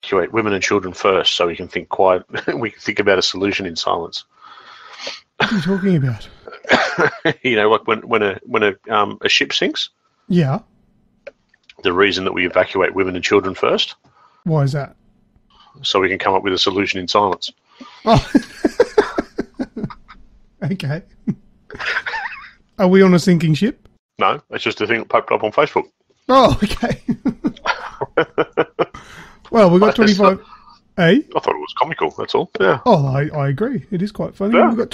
evacuate women and children first, so we can think quiet. We can think about a solution in silence. What are you talking about? You know, like when a ship sinks. Yeah. The reason that we evacuate women and children first. Why is that? So we can come up with a solution in silence. Oh. Okay. Are we on a sinking ship? No, it's just a thing that popped up on Facebook. Oh, okay. Well, we've got 25... I thought it was comical, that's all. Yeah. Oh, I agree. It is quite funny. Yeah. We've got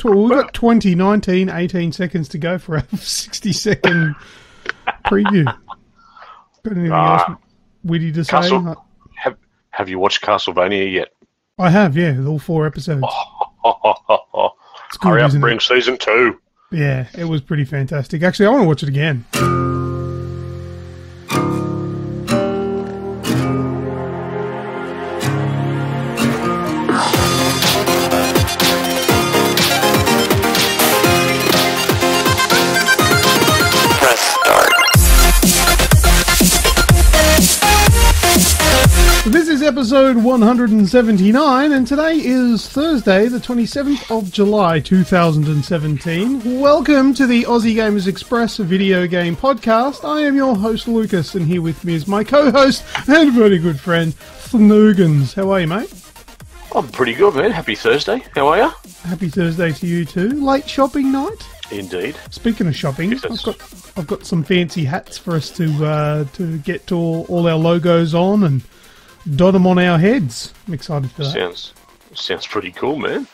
20, 19, 18 seconds to go for our 60-second preview. Got anything else witty to say? Have you watched Castlevania yet? I have, yeah, all 4 episodes. It's good, hurry up and isn't bring it? season 2. Yeah, it was pretty fantastic. Actually, I want to watch it again. This is episode 179, and today is Thursday, the 27th of July, 2017. Welcome to the Aussie Gamers Express video game podcast. I am your host, Lucas, and here with me is my co-host and very good friend, Snoogans. How are you, mate? I'm pretty good, man. Happy Thursday. How are you? Happy Thursday to you too. Late shopping night? Indeed. Speaking of shopping, Yes, I've got some fancy hats for us to get all our logos on and dot them on our heads. I'm excited for that. Sounds pretty cool, man.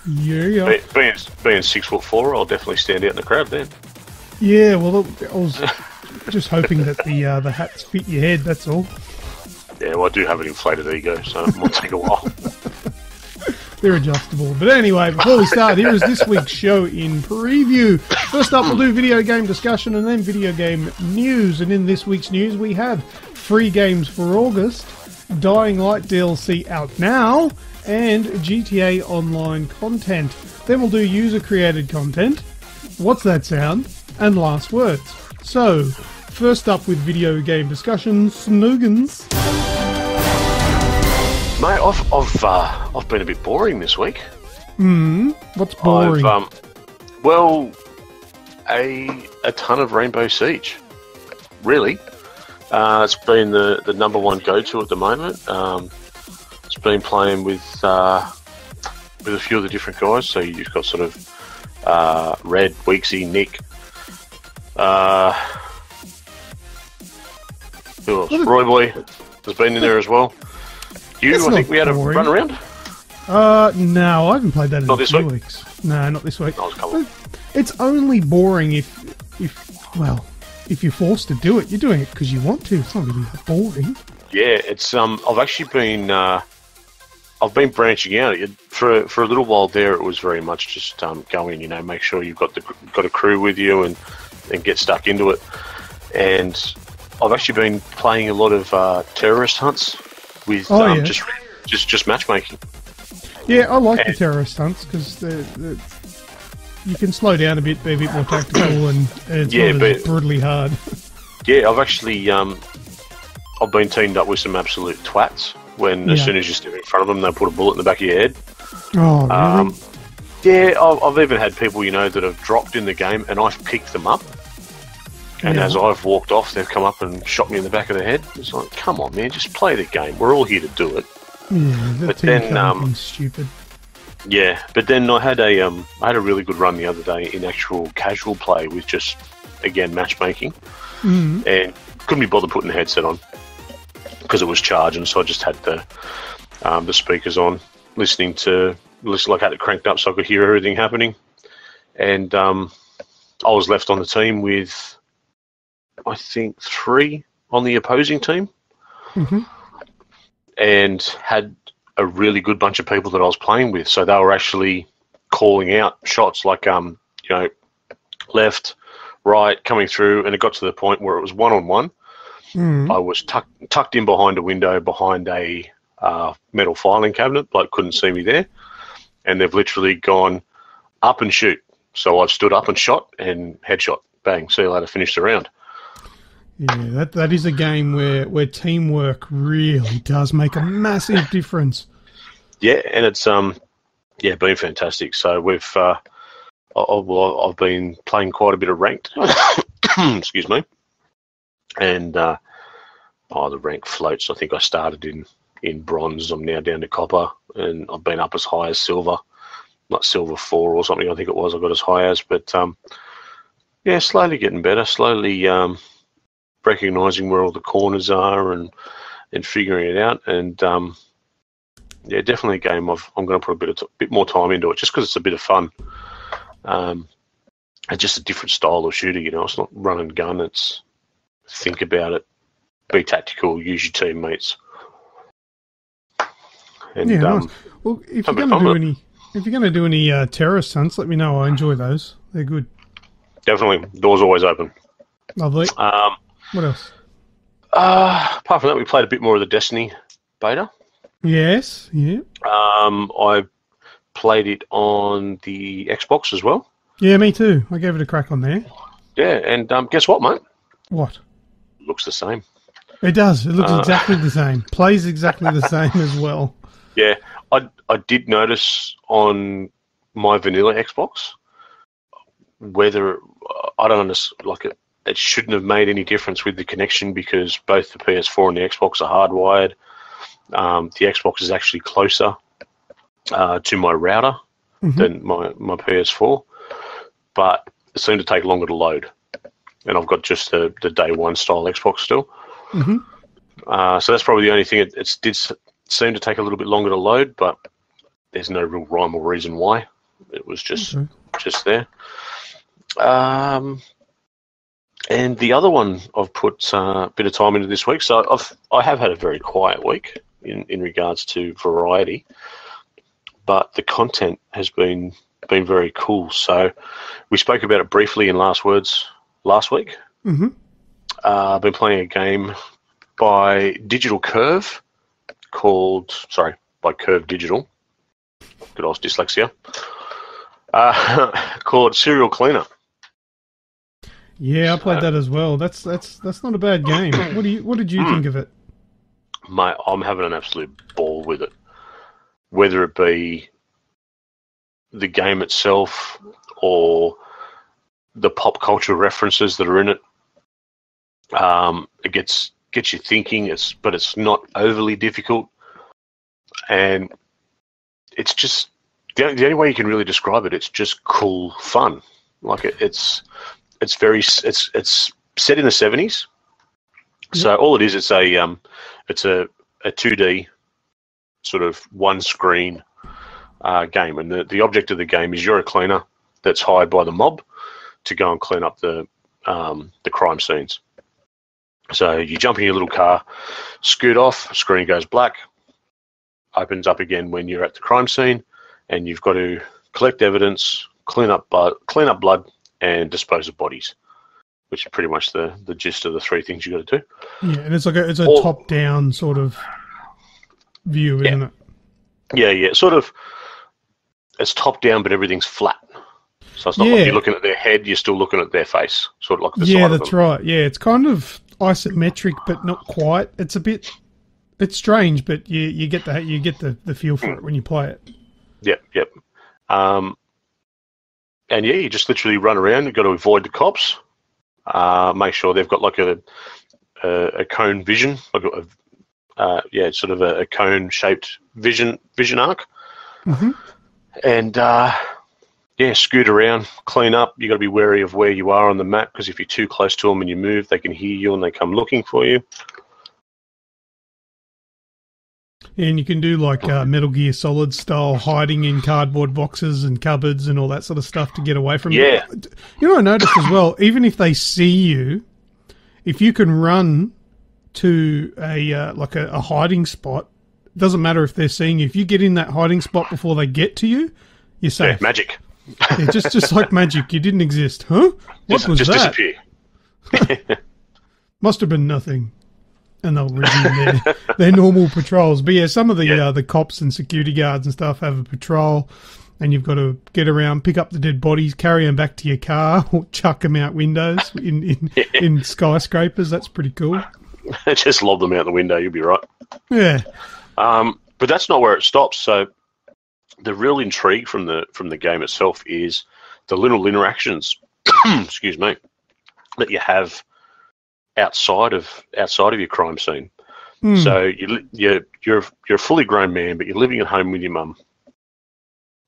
Yeah. Being 6'4", I'll definitely stand out in the crowd then. Yeah, well, I was just hoping that the hats fit your head, that's all. Yeah, well, I do have an inflated ego, so it might take a while. They're adjustable. But anyway, before we start, here is this week's show in preview. First up, we'll do video game discussion and then video game news. And in this week's news, we have free games for August, Dying Light DLC out now, and GTA Online content. Then we'll do user-created content, What's That Sound, and last words. So, first up with video game discussion, Snoogans. Mate, I've been a bit boring this week. What's boring? A ton of Rainbow Siege. Really. It's been the number one go-to at the moment. It's been playing with a few of the different guys. So you've got sort of Red, Weeksy, Nick. Who else? Roy Boy has been in there as well. I think we had a run around. No, I haven't played that in a few weeks. No, not this week. It's only boring if you're forced to do it. You're doing it because you want to. It's not really that boring. Yeah, it's I've actually been I've been branching out. For a little while there, it was very much just going. Make sure you've got a crew with you and get stuck into it. And I've actually been playing a lot of terrorist hunts with just matchmaking. Yeah, I like the terrorist hunts because you can slow down a bit, be a bit more tactical, and it's not as brutally hard. Yeah, I've actually I've been teamed up with some absolute twats. As soon as you step in front of them, they put a bullet in the back of your head. Oh, really? Yeah, I've even had people that have dropped in the game, and I've picked them up. And as I've walked off, they've come up and shot me in the back of the head. It's like, come on, man, just play the game. We're all here to do it. Yeah, but then stupid. Yeah, but then I had a really good run the other day in actual casual play with just matchmaking, and couldn't be bothered putting the headset on because it was charging. So I just had the speakers on, listening like I had it cranked up so I could hear everything happening, and I was left on the team with, I think, 3 on the opposing team, and had a really good bunch of people that I was playing with. So they were actually calling out shots like, left, right, coming through, and it got to the point where it was one-on-one. I was tucked in behind a window, behind a metal filing cabinet, like couldn't see me there, and they've literally gone up and shoot. So I've stood up and shot, and headshot, bang, see you later, finished the round. Yeah, that is a game where teamwork really does make a massive difference. Yeah, and it's been fantastic. So I've been playing quite a bit of ranked. Excuse me. And the rank floats. I think I started in bronze. I'm now down to copper, and I've been up as high as silver, like silver 4 or something. I think it was. I got as high as, but slowly getting better. Slowly recognizing where all the corners are and figuring it out. And definitely a game I'm going to put a bit more time into it, just because it's a bit of fun. It's just a different style of shooter. It's not run and gun. It's think about it, be tactical, use your teammates. And, nice. Well, if you're going to do any terrorist hunts, let me know. I enjoy those. They're good. Definitely, doors always open. Lovely. What else? Apart from that, we played a bit more of the Destiny beta. Yes. Yeah. I played it on the Xbox as well. Yeah, me too. I gave it a crack on there. Yeah, and guess what, mate? What? Looks the same. It does. It looks exactly the same. Plays exactly the same as well. Yeah, I did notice on my vanilla Xbox whether I don't understand. Like it shouldn't have made any difference with the connection, because both the PS4 and the Xbox are hardwired. The Xbox is actually closer to my router than my PS4, but it seemed to take longer to load. And I've got just the day one style Xbox still. So that's probably the only thing. It did seem to take a little bit longer to load, but there's no real rhyme or reason why. It was just there. And the other one I've put a bit of time into this week. So I have had a very quiet week in regards to variety, but the content has been very cool. So we spoke about it briefly in last week. I've been playing a game by Digital Curve by Curve Digital. Good old dyslexia. Called Serial Cleaner. Yeah, I played that as well. That's not a bad game. What did you think of it? Mate, I'm having an absolute ball with it. Whether it be the game itself or the pop culture references that are in it, it gets you thinking. But it's not overly difficult, and it's just the only way you can really describe it. It's just cool fun. Like it's set in the 70s. So all it is, it's a 2D sort of one screen game, and the object of the game is you're a cleaner that's hired by the mob to go and clean up the crime scenes. So you jump in your little car, scoot off, screen goes black, opens up again when you're at the crime scene, and you've got to collect evidence, clean up blood, and dispose of bodies, which is pretty much the gist of the three things you got to do. Yeah, and it's a top-down sort of view, isn't it? Yeah. Sort of. It's top-down, but everything's flat. So it's not like you're looking at their head; you're still looking at their face, sort of like the side of them. Yeah, that's right. Yeah, it's kind of isometric, but not quite. It's strange, but you get the feel for it when you play it. Yep. And you just literally run around. You've got to avoid the cops. Make sure they've got like a cone vision, like sort of a cone-shaped vision arc. And scoot around, clean up. You got to be wary of where you are on the map, because if you're too close to them and you move, they can hear you and they come looking for you. And you can do like Metal Gear Solid style hiding in cardboard boxes and cupboards and all that sort of stuff to get away from you. You know, I noticed as well, even if they see you, if you can run to a hiding spot, it doesn't matter if they're seeing you. If you get in that hiding spot before they get to you, you're safe. Yeah, magic. Yeah, just like magic. You didn't exist. Huh? What was just that? Disappear. Must have been nothing. And they'll resume their normal patrols. But yeah, some of the cops and security guards and stuff have a patrol. and you've got to get around, pick up the dead bodies, carry them back to your car, or chuck them out windows in skyscrapers. That's pretty cool. Just lob them out the window, you'll be right. Yeah. But that's not where it stops. So the real intrigue from the game itself is the little interactions, excuse me, that you have outside of your crime scene. So you're a fully grown man, but you're living at home with your mum.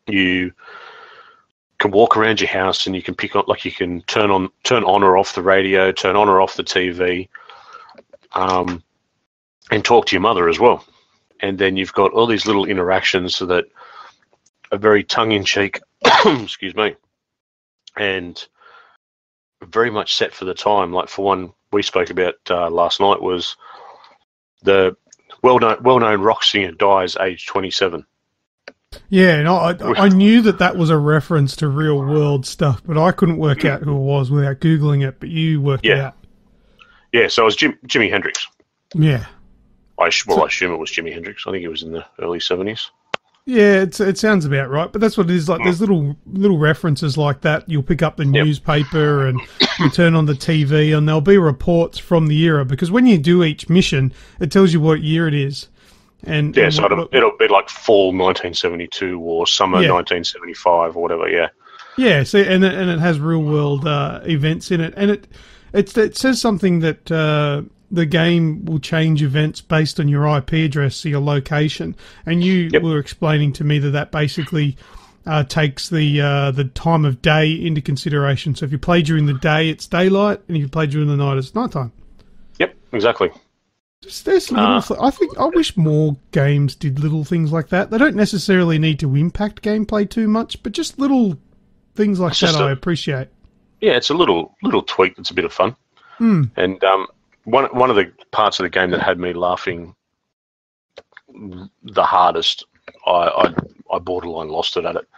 You can walk around your house and you can pick up, like you can turn on or off the radio, turn on or off the TV, and talk to your mother as well. And then you've got all these little interactions that are very tongue-in-cheek, excuse me, and very much set for the time. Like, for one, we spoke about last night was the well-known rock singer dies aged 27. Yeah, and I knew that was a reference to real-world stuff, but I couldn't work out who it was without Googling it, but you worked it out. Yeah, so it was Jimi Hendrix. Yeah. I assume it was Jimi Hendrix. I think it was in the early 70s. Yeah, it sounds about right, but that's what it is. Like, there's little references like that. You'll pick up the newspaper and you turn on the TV, and there'll be reports from the era, because when you do each mission, it tells you what year it is. And so it'll be like fall 1972 or summer 1975 or whatever. Yeah. Yeah. So and it has real world events in it, and it says something that the game will change events based on your IP address, so your location. And you were explaining to me that basically takes the time of day into consideration. So if you play during the day, it's daylight, and if you play during the night, it's nighttime. Yep, exactly. There's little. I wish more games did little things like that. They don't necessarily need to impact gameplay too much, but just little things like that I appreciate. Yeah, it's a little tweak that's a bit of fun. And one of the parts of the game that had me laughing the hardest, I borderline lost it at it.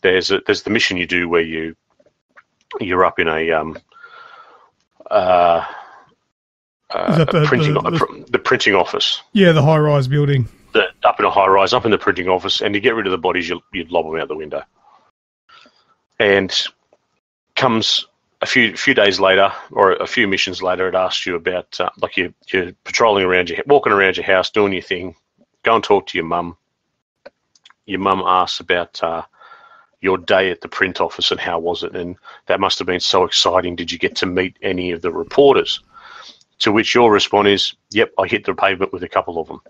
There's the mission you do where you're up in a the printing office. Yeah, the high-rise building. Up in a high-rise, up in the printing office, and to get rid of the bodies, you'd lob them out the window. And comes a few days later, or a few missions later, it asks you about, like you're patrolling around walking around your house, doing your thing, go and talk to your mum. Your mum asks about your day at the print office and how was it, and that must have been so exciting. Did you get to meet any of the reporters? To which your response is, yep, I hit the pavement with a couple of them.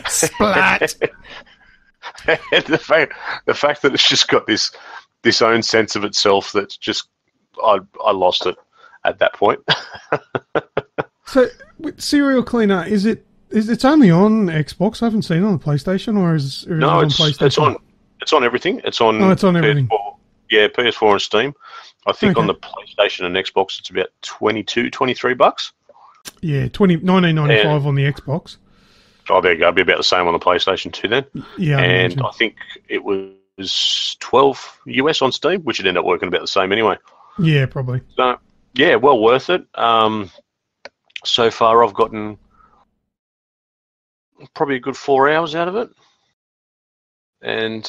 Splat! And the fact that it's just got this own sense of itself, that's just, I lost it at that point. So, with Serial Cleaner, it's only on Xbox? I haven't seen it on the PlayStation, or is it on PlayStation? It's on everything. It's on everything. PS4, yeah, PS4 and Steam. I think on the PlayStation and Xbox, it's about $23. Yeah, $19.95 on the Xbox. Oh, there you go. It'll be about the same on the PlayStation 2 then. Yeah, and I think it was $12 US on Steam, which would end up working about the same anyway. Yeah, probably. So, yeah, well worth it. So far, I've gotten probably a good 4 hours out of it, and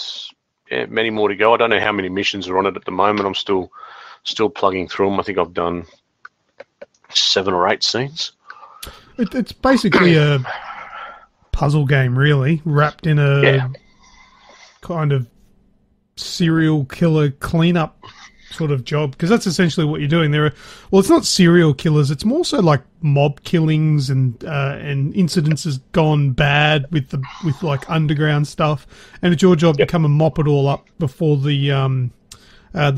many more to go. I don't know how many missions are on it at the moment. I'm still plugging through them. I think I've done 7 or 8 scenes. It's basically a puzzle game, really, wrapped in a kind of serial killer cleanup sort of job, because that's essentially what you're doing. It's not serial killers, it's more so like mob killings and incidences gone bad with like underground stuff, and it's your job to come and mop it all up before the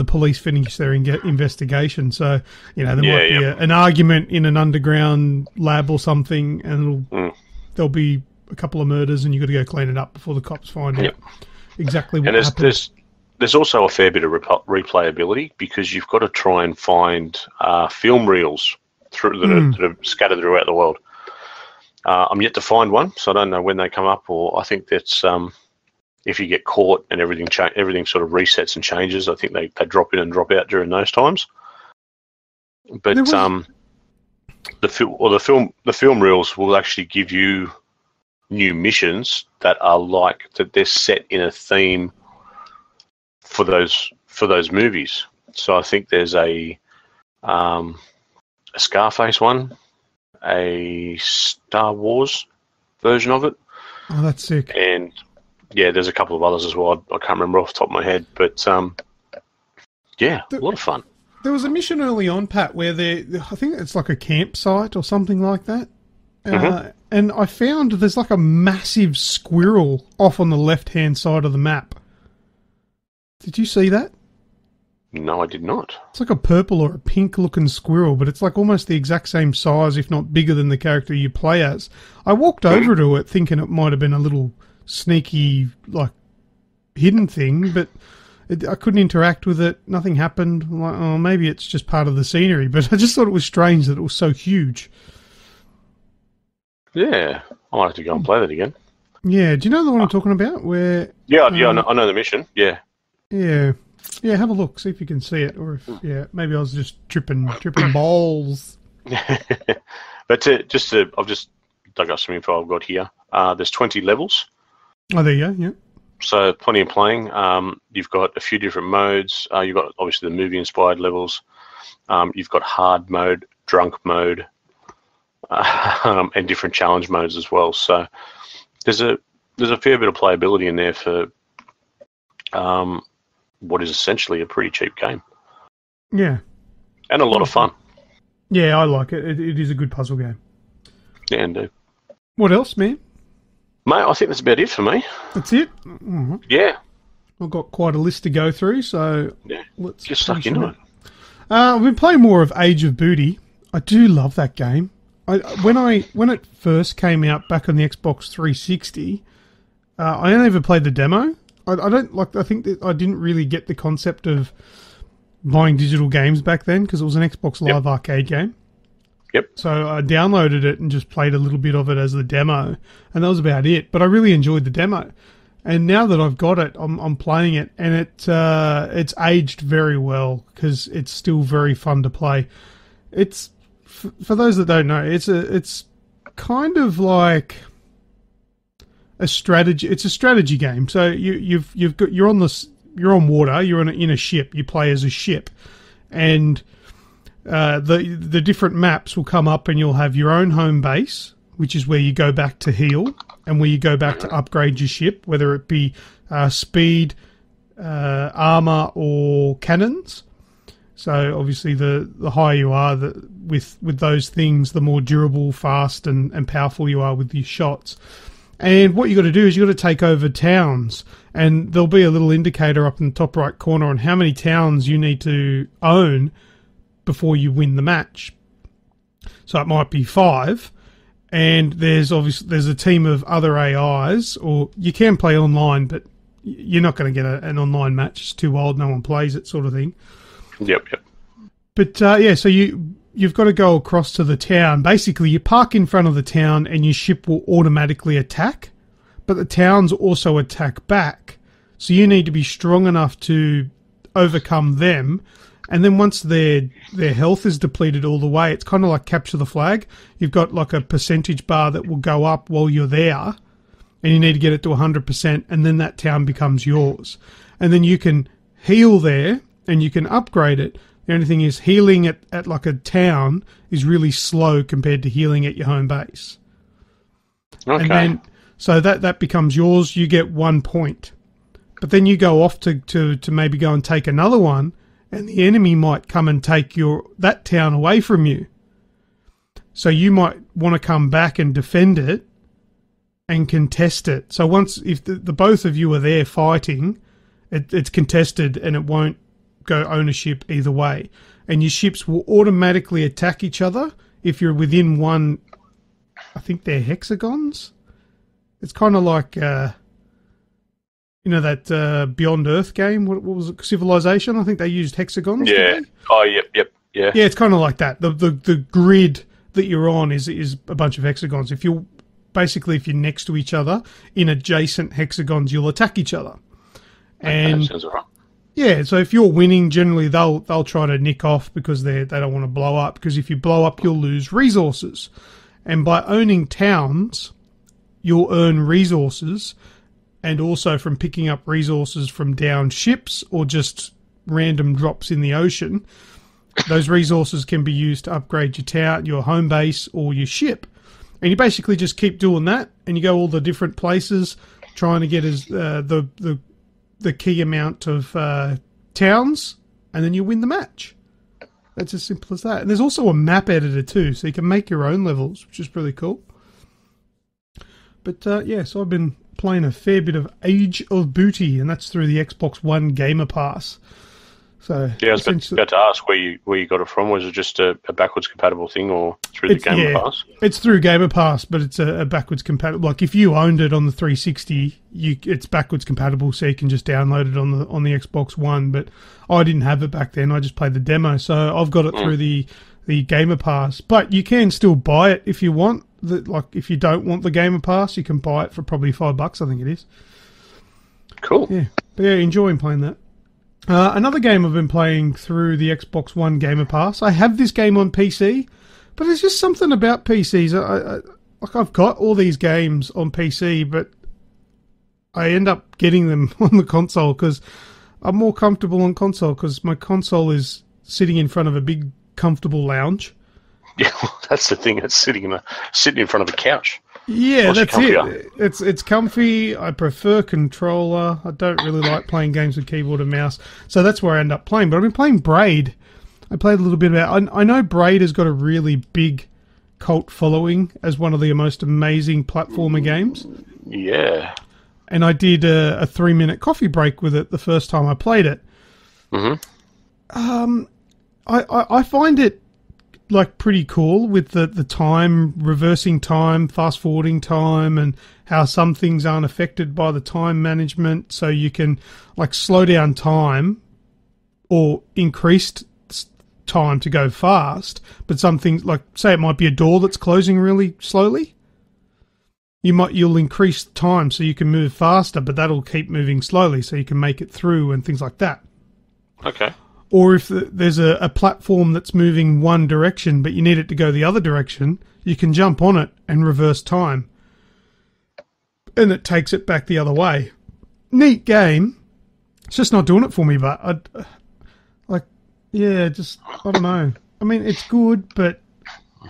police finish their investigation. So there might be an argument in an underground lab or something, and there'll be a couple of murders, and you've got to go clean it up before the cops find out exactly what happened. There's also a fair bit of replayability, because you've got to try and find film reels that are scattered throughout the world. I'm yet to find one, so I don't know when they come up, or I think that's if you get caught and everything sort of resets and changes. I think they drop in and drop out during those times. But the film reels will actually give you new missions that are like that they're set in a theme for those movies. So I think there's a Scarface one, a Star Wars version of it. Oh, that's sick. And yeah, there's a couple of others as well. I can't remember off the top of my head, but yeah, a lot of fun. There was a mission early on, Pat, where I think it's like a campsite or something like that. And I found there's like a massive squirrel off on the left-hand side of the map. Did you see that? No, I did not. It's like a purple or a pink-looking squirrel, but it's like almost the exact same size, if not bigger than the character you play as. I walked over to it thinking it might have been a little sneaky, like, hidden thing, but I couldn't interact with it. Nothing happened. I'm like, oh, maybe it's just part of the scenery, but I just thought it was strange that it was so huge. Yeah, I might have to go and play that again. Yeah, do you know the one I'm talking about? Where? Yeah, I know the mission. Yeah. Yeah, have a look, see if you can see it, or if maybe I was just tripping balls. But I've just dug up some info I've got here. There's 20 levels. Oh, there you go. Yeah. So plenty of playing. You've got a few different modes. You've got obviously the movie-inspired levels. You've got hard mode, drunk mode, and different challenge modes as well. So there's a fair bit of playability in there for what is essentially a pretty cheap game. Yeah. And a lot of fun. Yeah, I like it. It is a good puzzle game. Yeah, indeed. What else, man? Mate, I think that's about it for me. That's it? Mm-hmm. Yeah. I've got quite a list to go through, so let's get stuck into it. I've been playing more of Age of Booty. I do love that game. When it first came out back on the Xbox 360, I only ever played the demo. I think that I didn't really get the concept of buying digital games back then because it was an Xbox Live Arcade game. Yep. So I downloaded it and just played a little bit of it as the demo, and that was about it. But I really enjoyed the demo, and now that I've got it, I'm playing it, and it's aged very well because it's still very fun to play. It's for those that don't know, it's kind of like a strategy. It's a strategy game. So you're on water. You're in a ship. You play as a ship, and the different maps will come up, and you'll have your own home base, which is where you go back to heal, and where you go back to upgrade your ship, whether it be speed, armor, or cannons. So obviously, the higher you are with those things, the more durable, fast, and powerful you are with your shots. And what you got to do is you got to take over towns, and there'll be a little indicator up in the top right corner on how many towns you need to own before you win the match. So it might be 5, and there's a team of other AIs, or you can play online, but you're not going to get an online match. It's too old, no one plays it, sort of thing. Yep. But so you've got to go across to the town. Basically, you park in front of the town, and your ship will automatically attack, but the towns also attack back. So you need to be strong enough to overcome them. And then once their health is depleted all the way, it's kind of like capture the flag. You've got like a percentage bar that will go up while you're there, and you need to get it to 100%, and then that town becomes yours. And then you can heal there, and you can upgrade it. The only thing is healing at like a town is really slow compared to healing at your home base. Okay. And then, so that becomes yours. You get 1 point. But then you go off to maybe go and take another one, and the enemy might come and take that town away from you. So you might want to come back and defend it and contest it. So if the both of you are there fighting, it's contested, and it won't go ownership either way. And your ships will automatically attack each other if you're within one. I think they're hexagons. It's kind of like that Beyond Earth game. What was it? Civilization. I think they used hexagons. Yeah. Oh, yep. Yeah. Yeah, it's kind of like that. The grid that you're on is a bunch of hexagons. If you're next to each other in adjacent hexagons, you'll attack each other. And that sounds all right. Yeah, so if you're winning, generally they'll try to nick off because they don't want to blow up. Because if you blow up, you'll lose resources. And by owning towns, you'll earn resources, and also from picking up resources from downed ships or just random drops in the ocean. Those resources can be used to upgrade your town, your home base, or your ship. And you basically just keep doing that, and you go all the different places, trying to get the key amount of towns, and then you win the match. That's as simple as that. And there's also a map editor too, so you can make your own levels, which is really cool. But yeah, so I've been playing a fair bit of Age of Booty, and that's through the Xbox One Gamer Pass. So yeah, I was about to ask where you got it from. Was it just a backwards compatible thing, or through the Gamer Pass? It's through Gamer Pass, but it's a backwards compatible. Like if you owned it on the 360, it's backwards compatible, so you can just download it on the Xbox One. But I didn't have it back then. I just played the demo, so I've got it through the Gamer Pass. But you can still buy it if you want. Like if you don't want the Gamer Pass, you can buy it for probably $5, I think it is. Cool. Yeah, but yeah, enjoying playing that. Another game I've been playing through the Xbox One Gamer Pass. I have this game on PC, but there's just something about PCs. I've got all these games on PC, but I end up getting them on the console because I'm more comfortable on console because my console is sitting in front of a big, comfortable lounge. Yeah, well, that's the thing. It's sitting in front of a couch. Yeah, that's it. It's comfy. I prefer controller. I don't really like playing games with keyboard and mouse, so that's where I end up playing. But I've been playing Braid. I played a little bit about. I know Braid has got a really big cult following as one of the most amazing platformer games. Yeah. And I did a 3-minute coffee break with it the first time I played it. Mm-hmm. I find it like pretty cool with the time, reversing time, fast forwarding time, and how some things aren't affected by the time management, so you can like slow down time or increase time to go fast. But some things, like say it might be a door that's closing really slowly, you'll increase time so you can move faster, but that'll keep moving slowly so you can make it through and things like that. Okay. Or if there's a platform that's moving one direction, but you need it to go the other direction, you can jump on it and reverse time. And it takes it back the other way. Neat game. It's just not doing it for me, but I don't know. I mean, it's good, but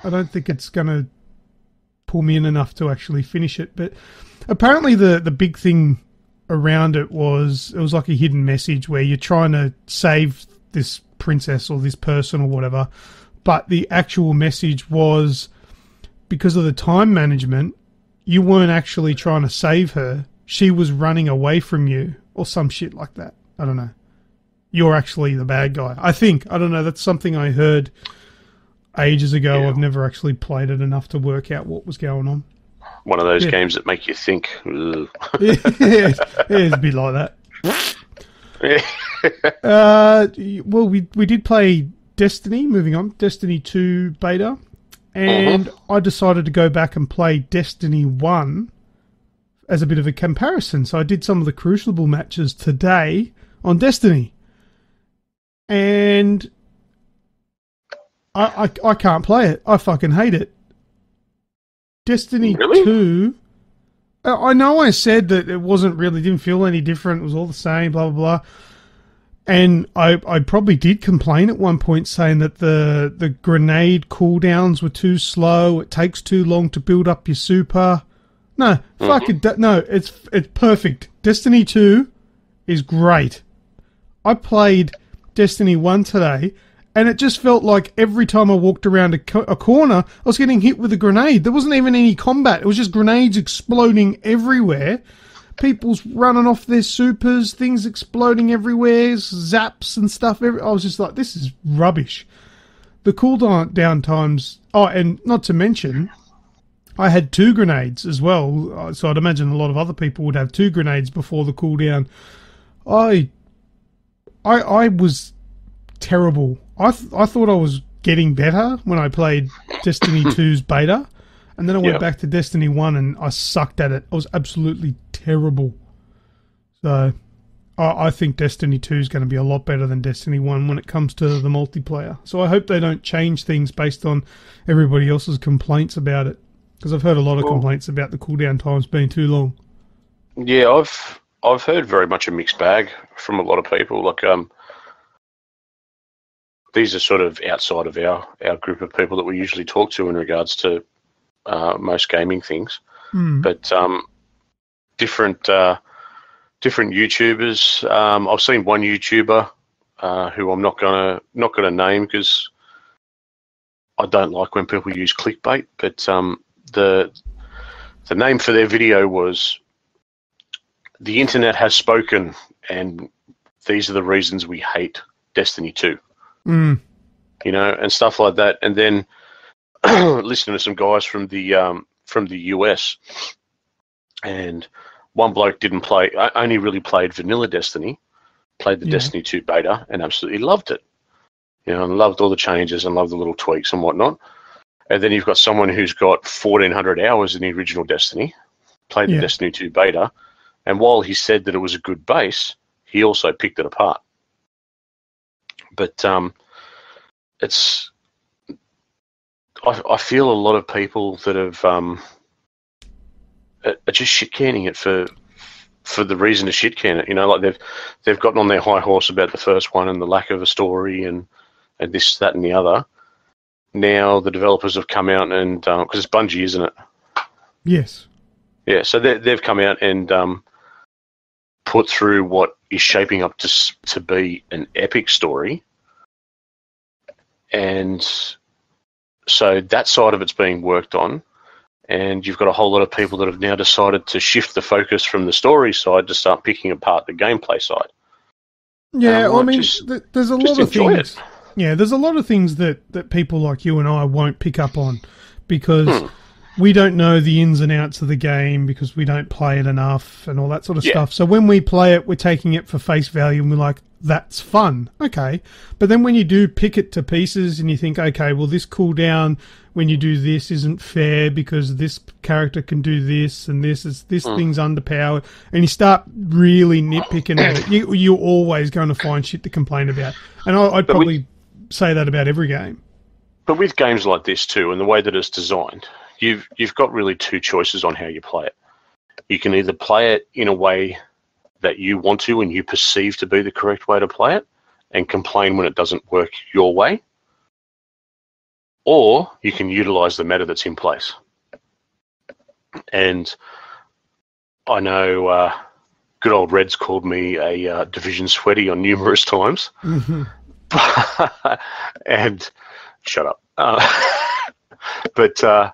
I don't think it's going to pull me in enough to actually finish it. But apparently the big thing around it was like a hidden message where you're trying to save this princess or this person or whatever, but the actual message was because of the time management, you weren't actually trying to save her. She was running away from you or some shit like that. I don't know. You're actually the bad guy. I think. I don't know. That's something I heard ages ago. Yeah. I've never actually played it enough to work out what was going on. One of those games that make you think. Yeah, it's a bit like that. Well, we did play Destiny. Moving on, Destiny 2 beta, and I decided to go back and play Destiny 1 as a bit of a comparison. So I did some of the Crucible matches today on Destiny, and I can't play it. I fucking hate it. Destiny 2. I know I said that it didn't feel any different. It was all the same, blah, blah, blah. And I probably did complain at one point saying that the grenade cooldowns were too slow. It takes too long to build up your super. No, fuck it. No, it's perfect. Destiny 2 is great. I played Destiny 1 today, and it just felt like every time I walked around a corner, I was getting hit with a grenade. There wasn't even any combat. It was just grenades exploding everywhere. People's running off their supers, things exploding everywhere, zaps and stuff. I was just like, this is rubbish. The cooldown times... Oh, and not to mention, I had 2 grenades as well. So I'd imagine a lot of other people would have 2 grenades before the cooldown. I was terrible. I thought I was getting better when I played Destiny 2's beta. And then I went back to Destiny 1 and I sucked at it. I was absolutely terrible. So I think Destiny 2 is going to be a lot better than Destiny 1 when it comes to the multiplayer. So I hope they don't change things based on everybody else's complaints about it. Because I've heard a lot of complaints about the cooldown times being too long. Yeah, I've heard very much a mixed bag from a lot of people. Like, these are sort of outside of our group of people that we usually talk to in regards to most gaming things. But different YouTubers. I've seen one YouTuber who I'm not gonna name because I don't like when people use clickbait. But the name for their video was "The Internet Has Spoken," and these are the reasons we hate Destiny 2. You know, and stuff like that. And then listening to some guys from the US, and one bloke only really played vanilla Destiny, played the Destiny 2 beta, and absolutely loved it. You know, and loved all the changes and loved the little tweaks and whatnot. And then you've got someone who's got 1,400 hours in the original Destiny, played the Destiny 2 beta, and while he said that it was a good base, he also picked it apart. But I feel a lot of people that have are just shit canning it for the reason to shit can it. You know, like they've gotten on their high horse about the first one and the lack of a story and this, that, and the other. Now the developers have come out and because it's Bungie, isn't it? Yes. Yeah. So they've come out and put through what is shaping up to be an epic story. And so that side of it's being worked on, and you've got a whole lot of people that have now decided to shift the focus from the story side to start picking apart the gameplay side. Yeah, I mean, there's a lot of things. Yeah, there's a lot of things that people like you and I won't pick up on because we don't know the ins and outs of the game because we don't play it enough and all that sort of stuff. So when we play it, we're taking it for face value and we're like, that's fun. Okay. But then when you do pick it to pieces and you think, okay, well, this cooldown when you do this isn't fair because this character can do this and this thing's underpowered, and you start really nitpicking at it, you're always going to find shit to complain about. And I'd probably say that about every game. But with games like this too, and the way that it's designed, you've got really two choices on how you play it. You can either play it in a way that you want to and you perceive to be the correct way to play it and complain when it doesn't work your way, or you can utilize the meta that's in place. And I know good old Red's called me a division sweaty on numerous times. And shut up. But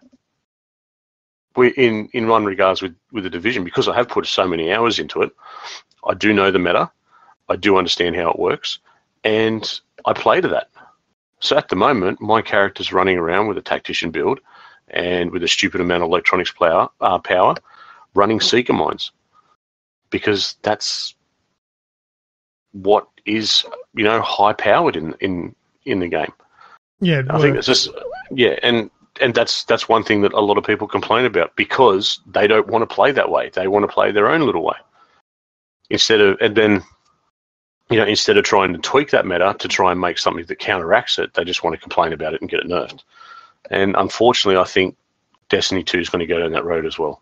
we in one regards with the division, because I have put so many hours into it, I do know the meta, I do understand how it works, and I play to that. So at the moment, my character's running around with a tactician build and with a stupid amount of electronics power running Seeker mines, because that's what is, you know, high powered in the game. Yeah, I think it's just and that's one thing that a lot of people complain about, because they don't want to play that way. They want to play their own little way. Instead of trying to tweak that meta to try and make something that counteracts it, they just want to complain about it and get it nerfed. And unfortunately, I think Destiny 2 is going to go down that road as well.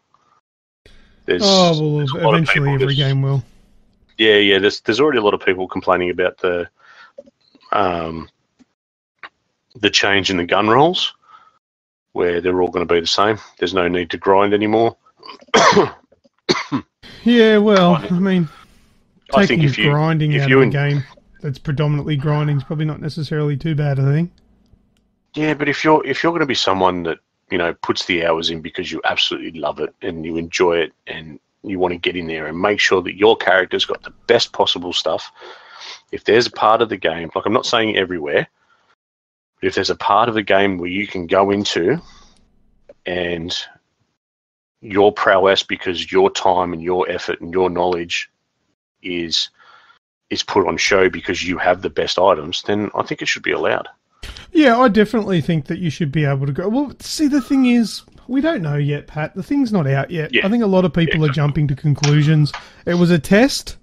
Eventually every game will. Yeah. There's already a lot of people complaining about the change in the gun rolls, where they're all going to be the same. There's no need to grind anymore. Yeah, well, I mean, I think if grinding out of a game that's predominantly grinding is probably not necessarily too bad, I think. Yeah, but if you're going to be someone that, you know, puts the hours in because you absolutely love it and you enjoy it and you want to get in there and make sure that your character's got the best possible stuff, if there's a part of the game, like I'm not saying everywhere, but if there's a part of the game where you can go into and your prowess, because your time and your effort and your knowledge is put on show because you have the best items, then I think it should be allowed. Yeah, I definitely think that you should be able to go. Well, see, the thing is, we don't know yet, Pat. The thing's not out yet. Yeah. I think a lot of people are jumping to conclusions. It was a test,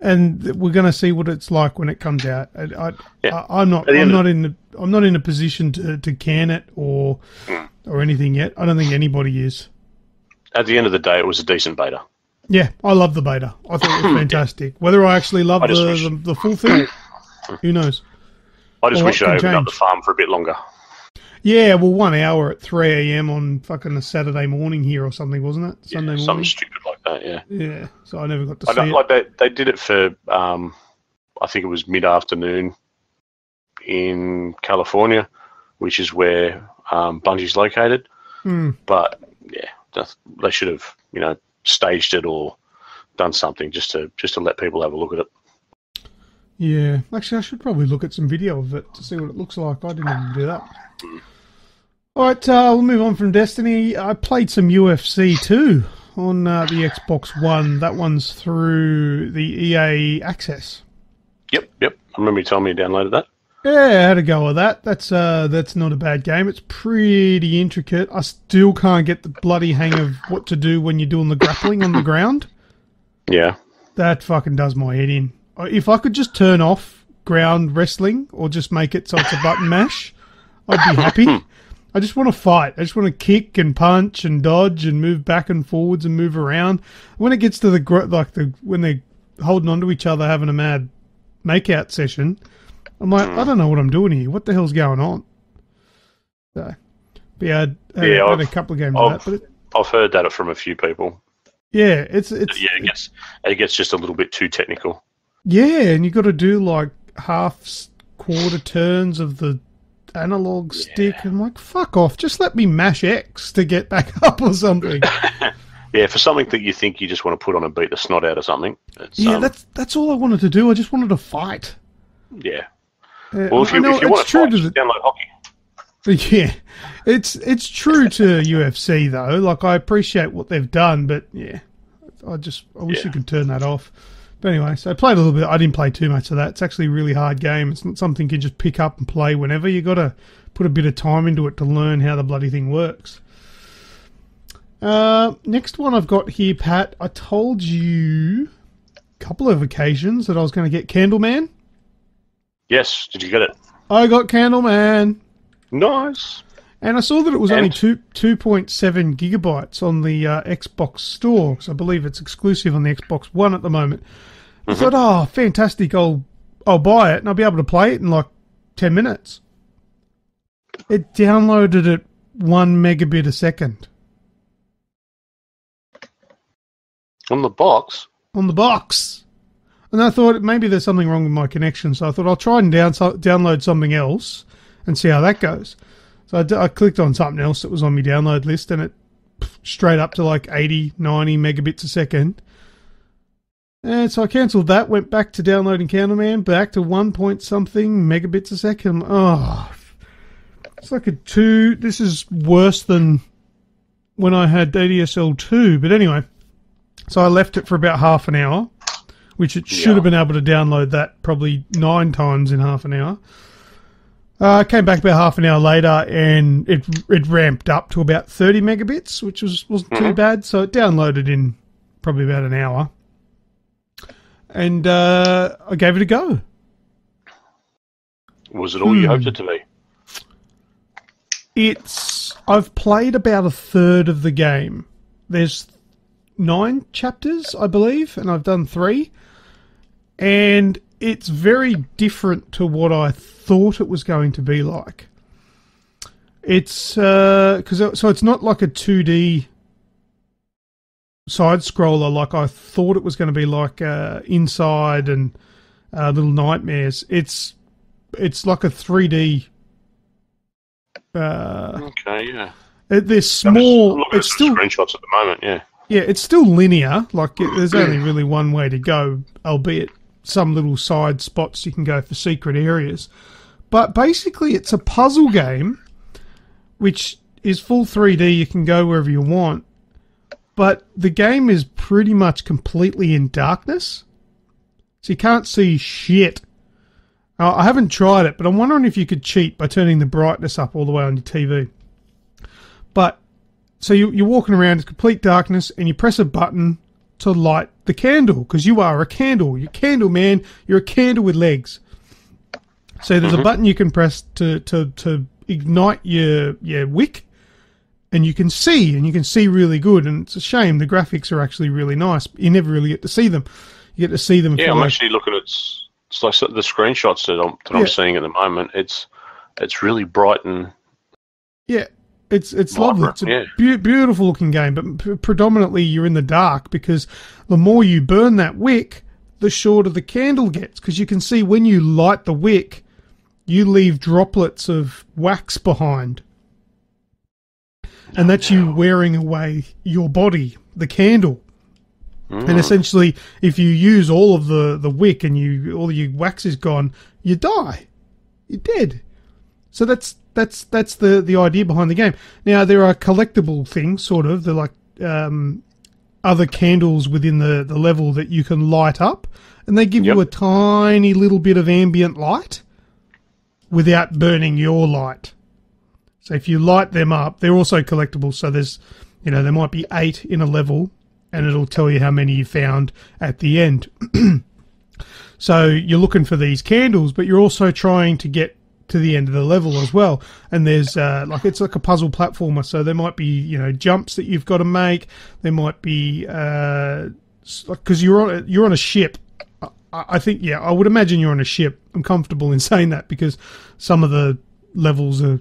and we're going to see what it's like when it comes out. I'm not in a position to can it or anything yet. I don't think anybody is. At the end of the day, it was a decent beta. Yeah, I love the beta. I thought it was fantastic. Whether I actually love the full thing, who knows? I just wish I opened up the farm for a bit longer. Yeah, well, 1 hour at 3 a.m. on fucking a Saturday morning here or something, wasn't it? Sunday morning? Something stupid like that, yeah. Yeah, so I never got to see it. Like they did it for, I think it was mid-afternoon in California, which is where Bungie's located. But, yeah, they should have, staged it or done something just to let people have a look at it. Yeah, actually, I should probably look at some video of it to see what it looks like. I didn't even do that. All right, we'll move on from Destiny. I played some UFC 2 on the Xbox One. That one's through the EA Access. Yep. I remember you telling me you downloaded that. Yeah, I had a go with that. That's not a bad game. It's pretty intricate. I still can't get the bloody hang of what to do when you're doing the grappling on the ground. Yeah. That fucking does my head in. If I could just turn off ground wrestling or just make it so it's a button mash, I'd be happy. I just want to fight. I just want to kick and punch and dodge and move back and forwards and move around. When it gets to when they're holding onto each other having a mad makeout session, I'm like, I don't know what I'm doing here. What the hell's going on? So, but yeah, I had a couple of games of that. But I've heard that from a few people. Yeah, it gets just a little bit too technical. Yeah, and you got to do like quarter turns of the analog stick. I'm like, fuck off. Just let me mash X to get back up or something. Yeah, for something that you think you just want to put on and beat the snot out of something. That's all I wanted to do. I just wanted to fight. Yeah. Well, if you want to fight, just download hockey. Yeah, it's true to UFC though. Like, I appreciate what they've done, but yeah, I wish you could turn that off. But anyway, so I played a little bit. I didn't play too much of that. It's actually a really hard game. It's not something you can just pick up and play whenever. You got to put a bit of time into it to learn how the bloody thing works. Next one I've got here, Pat. I told you a couple of occasions that I was going to get Candleman. Yes, did you get it? I got Candleman. Nice. And I saw that it was only 2.7 gigabytes on the Xbox Store, so I believe it's exclusive on the Xbox One at the moment. I thought, oh, fantastic, I'll buy it and I'll be able to play it in like 10 minutes. It downloaded at 1 megabit a second. On the box? On the box. And I thought maybe there's something wrong with my connection, so I thought I'll try and download something else and see how that goes. So I clicked on something else that was on my download list, and it straight up to like 80, 90 megabits a second. And so I cancelled that, went back to downloading Candleman, back to 1 point something megabits a second. Oh, it's like a 2. This is worse than when I had ADSL 2. But anyway, so I left it for about half an hour, which it should have been able to download that probably 9 times in half an hour. I came back about half an hour later, and it ramped up to about 30 megabits, which wasn't too bad. So it downloaded in probably about an hour. And I gave it a go. Was it all you hoped it to be? I've played about a third of the game. There's 9 chapters, I believe, and I've done 3. And it's very different to what I thought it was going to be like. It's so it's not like a 2D side scroller like I thought it was going to be, like Inside and Little Nightmares. It's like a 3D. Okay, yeah. They're small. It's still screenshots at the moment. Yeah. Yeah, it's still linear. Like there's only really one way to go, albeit some little side spots you can go for secret areas. But basically, it's a puzzle game, which is full 3D. You can go wherever you want. But the game is pretty much completely in darkness. So you can't see shit. I haven't tried it, but I'm wondering if you could cheat by turning the brightness up all the way on your TV. But, so you're walking around in complete darkness, and you press a button to light the candle, because you are a candle. You're a candle, man. You're a candle with legs. So there's a button you can press to ignite your wick, and you can see really good. And it's a shame the graphics are actually really nice. But you never really get to see them. You get to see them. Yeah, I'm actually looking at it's like the screenshots that I'm seeing at the moment. It's really bright and it's lovely. It's a beautiful looking game, but predominantly you're in the dark, because the more you burn that wick, the shorter the candle gets, because you can see when you light the wick, you leave droplets of wax behind. And that's you wearing away your body, the candle. And essentially, if you use all of the wick and all your wax is gone, you die. You're dead. So that's the idea behind the game. Now, there are collectible things, sort of. They're like other candles within the level that you can light up, and they give you a tiny little bit of ambient light without burning your light. So if you light them up, they're also collectible. So there's, there might be 8 in a level, and it'll tell you how many you found at the end. So you're looking for these candles, but you're also trying to get to the end of the level as well. And there's it's like a puzzle platformer. So there might be jumps that you've got to make. There might be because you're on a ship. I think I would imagine you're on a ship. I'm comfortable in saying that, because some of the levels are,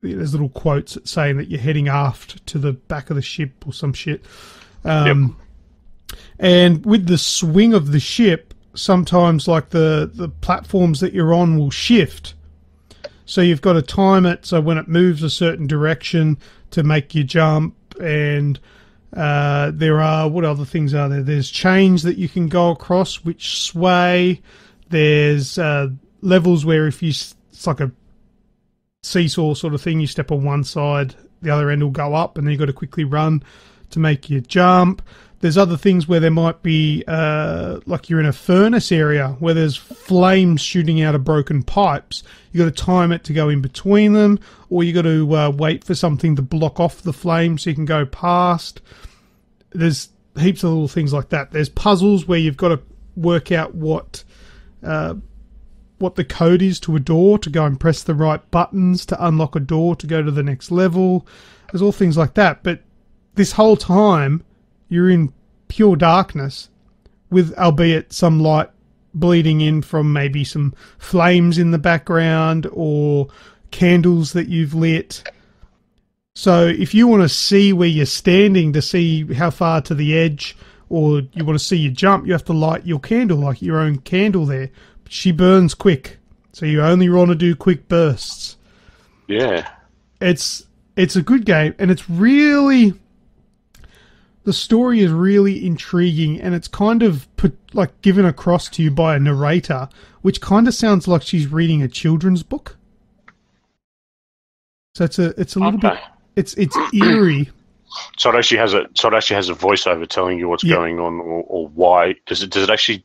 there's little quotes that saying that you're heading aft to the back of the ship or some shit. And with the swing of the ship, sometimes like the platforms that you're on will shift. So you've got to time it so when it moves a certain direction to make you jump. And there are, what other things are there? There's chains that you can go across which sway. There's levels where it's like a seesaw sort of thing. You step on one side, the other end will go up, and then you've got to quickly run to make you jump. There's other things where there might be, like you're in a furnace area where there's flames shooting out of broken pipes. You got to time it to go in between them, or you got to wait for something to block off the flame so you can go past. There's heaps of little things like that. There's puzzles where you've got to work out what the code is to a door, to go and press the right buttons to unlock a door to go to the next level. There's all things like that. But this whole time, you're in pure darkness, with albeit some light bleeding in from maybe some flames in the background or candles that you've lit. So if you want to see where you're standing to see how far to the edge, or you want to see your jump, you have to light your candle, like your own candle there. But she burns quick, so you only want to do quick bursts. Yeah. It's a good game, and it's really... The story is really intriguing, and it's kind of given across to you by a narrator, which kind of sounds like she's reading a children's book. So it's a little bit, it's eerie. So it actually has a voiceover telling you what's going on, or why. Does it actually,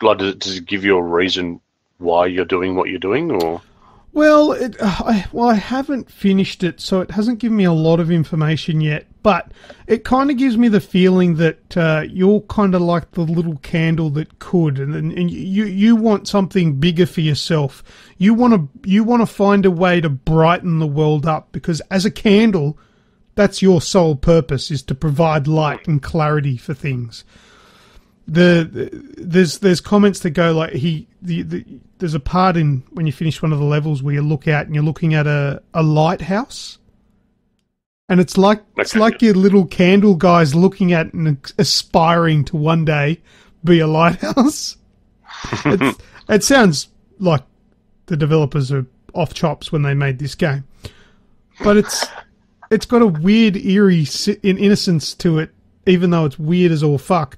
does it give you a reason why you're doing what you're doing, or? Well, I haven't finished it, so it hasn't given me a lot of information yet. But it kind of gives me the feeling that you're kind of like the little candle that could, and you want something bigger for yourself. You want to find a way to brighten the world up, because as a candle, that's your sole purpose, is to provide light and clarity for things. There's comments that go like there's a part in when you finish one of the levels where you look out and you're looking at a lighthouse, and it's like your little candle guys looking at and aspiring to one day be a lighthouse. It sounds like the developers are off chops when they made this game, but it's got a weird eerie innocence to it, even though it's weird as all fuck.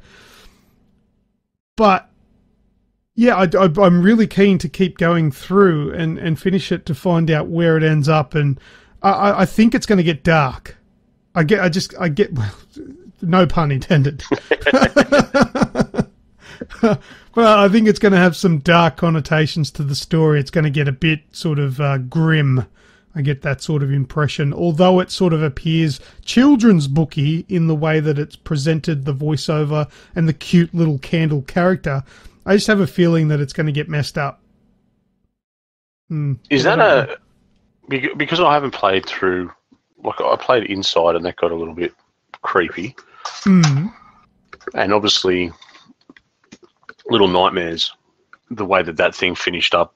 But yeah, I'm really keen to keep going through and finish it to find out where it ends up, and I think it's going to get dark. I get well, no pun intended. Well, I think it's going to have some dark connotations to the story. It's going to get a bit sort of grim. I get that sort of impression, although it sort of appears children's booky in the way that it's presented, the voiceover and the cute little candle character. I just have a feeling that it's going to get messed up. Is that because I haven't played through, like I played Inside and that got a little bit creepy. And obviously Little Nightmares, the way that thing finished up,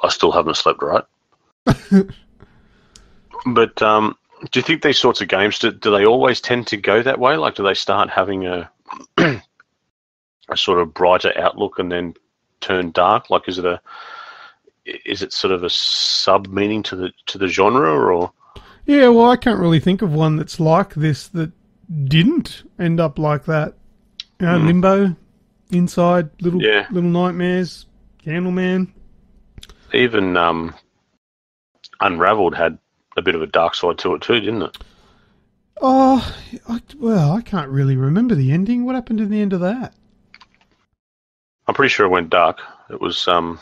I still haven't slept right. But do you think these sorts of games, do they always tend to go that way? Like, do they start having a sort of brighter outlook and then turn dark? Like, is it sort of a sub meaning to the genre, or? Yeah, well, I can't really think of one that's like this that didn't end up like that. Limbo, Inside, Little Nightmares, Candleman. Even Unraveled had a bit of a dark side to it too, didn't it? Oh, I can't really remember the ending. What happened in the end of that? I'm pretty sure it went dark. It was something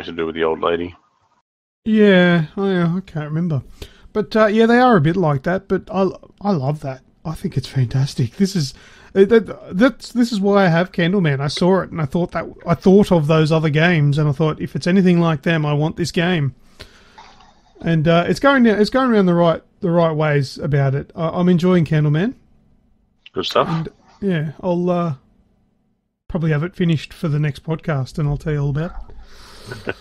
to do with the old lady. Yeah, I can't remember. But yeah, they are a bit like that. But I love that. I think it's fantastic. This is why I have Candleman. I saw it and I thought of those other games, and I thought, if it's anything like them, I want this game. And it's going around the right ways about it. I'm enjoying Candleman. Good stuff. And, yeah, I'll probably have it finished for the next podcast, and I'll tell you all about it.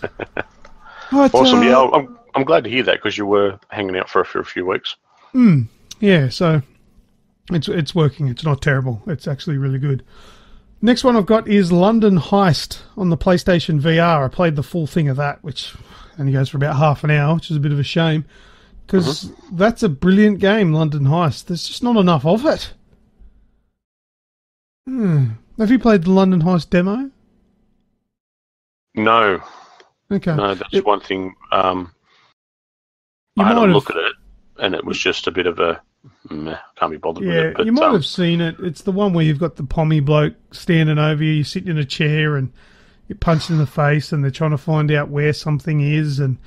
But, awesome. Yeah, I'm glad to hear that, because you were hanging out for a few weeks. Yeah, so it's working. It's not terrible. It's actually really good. Next one I've got is London Heist on the PlayStation VR. I played the full thing of that, which only goes for about half an hour, which is a bit of a shame, because that's a brilliant game, London Heist. There's just not enough of it. Have you played the London Heist demo? No. Okay. No, that's one thing. I had a look at it, and it was just a bit of a can't be bothered with it. But, you might have seen it. It's the one where you've got the pommy bloke standing over you, you're sitting in a chair, and you're punched in the face, and they're trying to find out where something is. And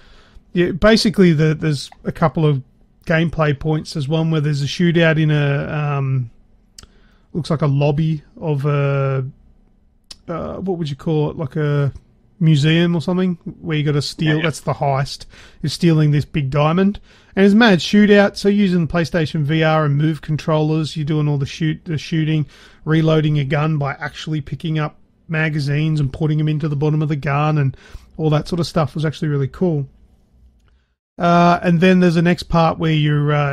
basically, there's a couple of gameplay points. There's one where there's a shootout in a looks like a lobby of a what would you call it? Like a museum or something, where you got to steal. That's the heist. You're stealing this big diamond, and it's mad shootout. So using the PlayStation VR and Move controllers, you're doing all the shooting, reloading a gun by actually picking up magazines and putting them into the bottom of the gun, and all that sort of stuff was actually really cool. And then there's the next part where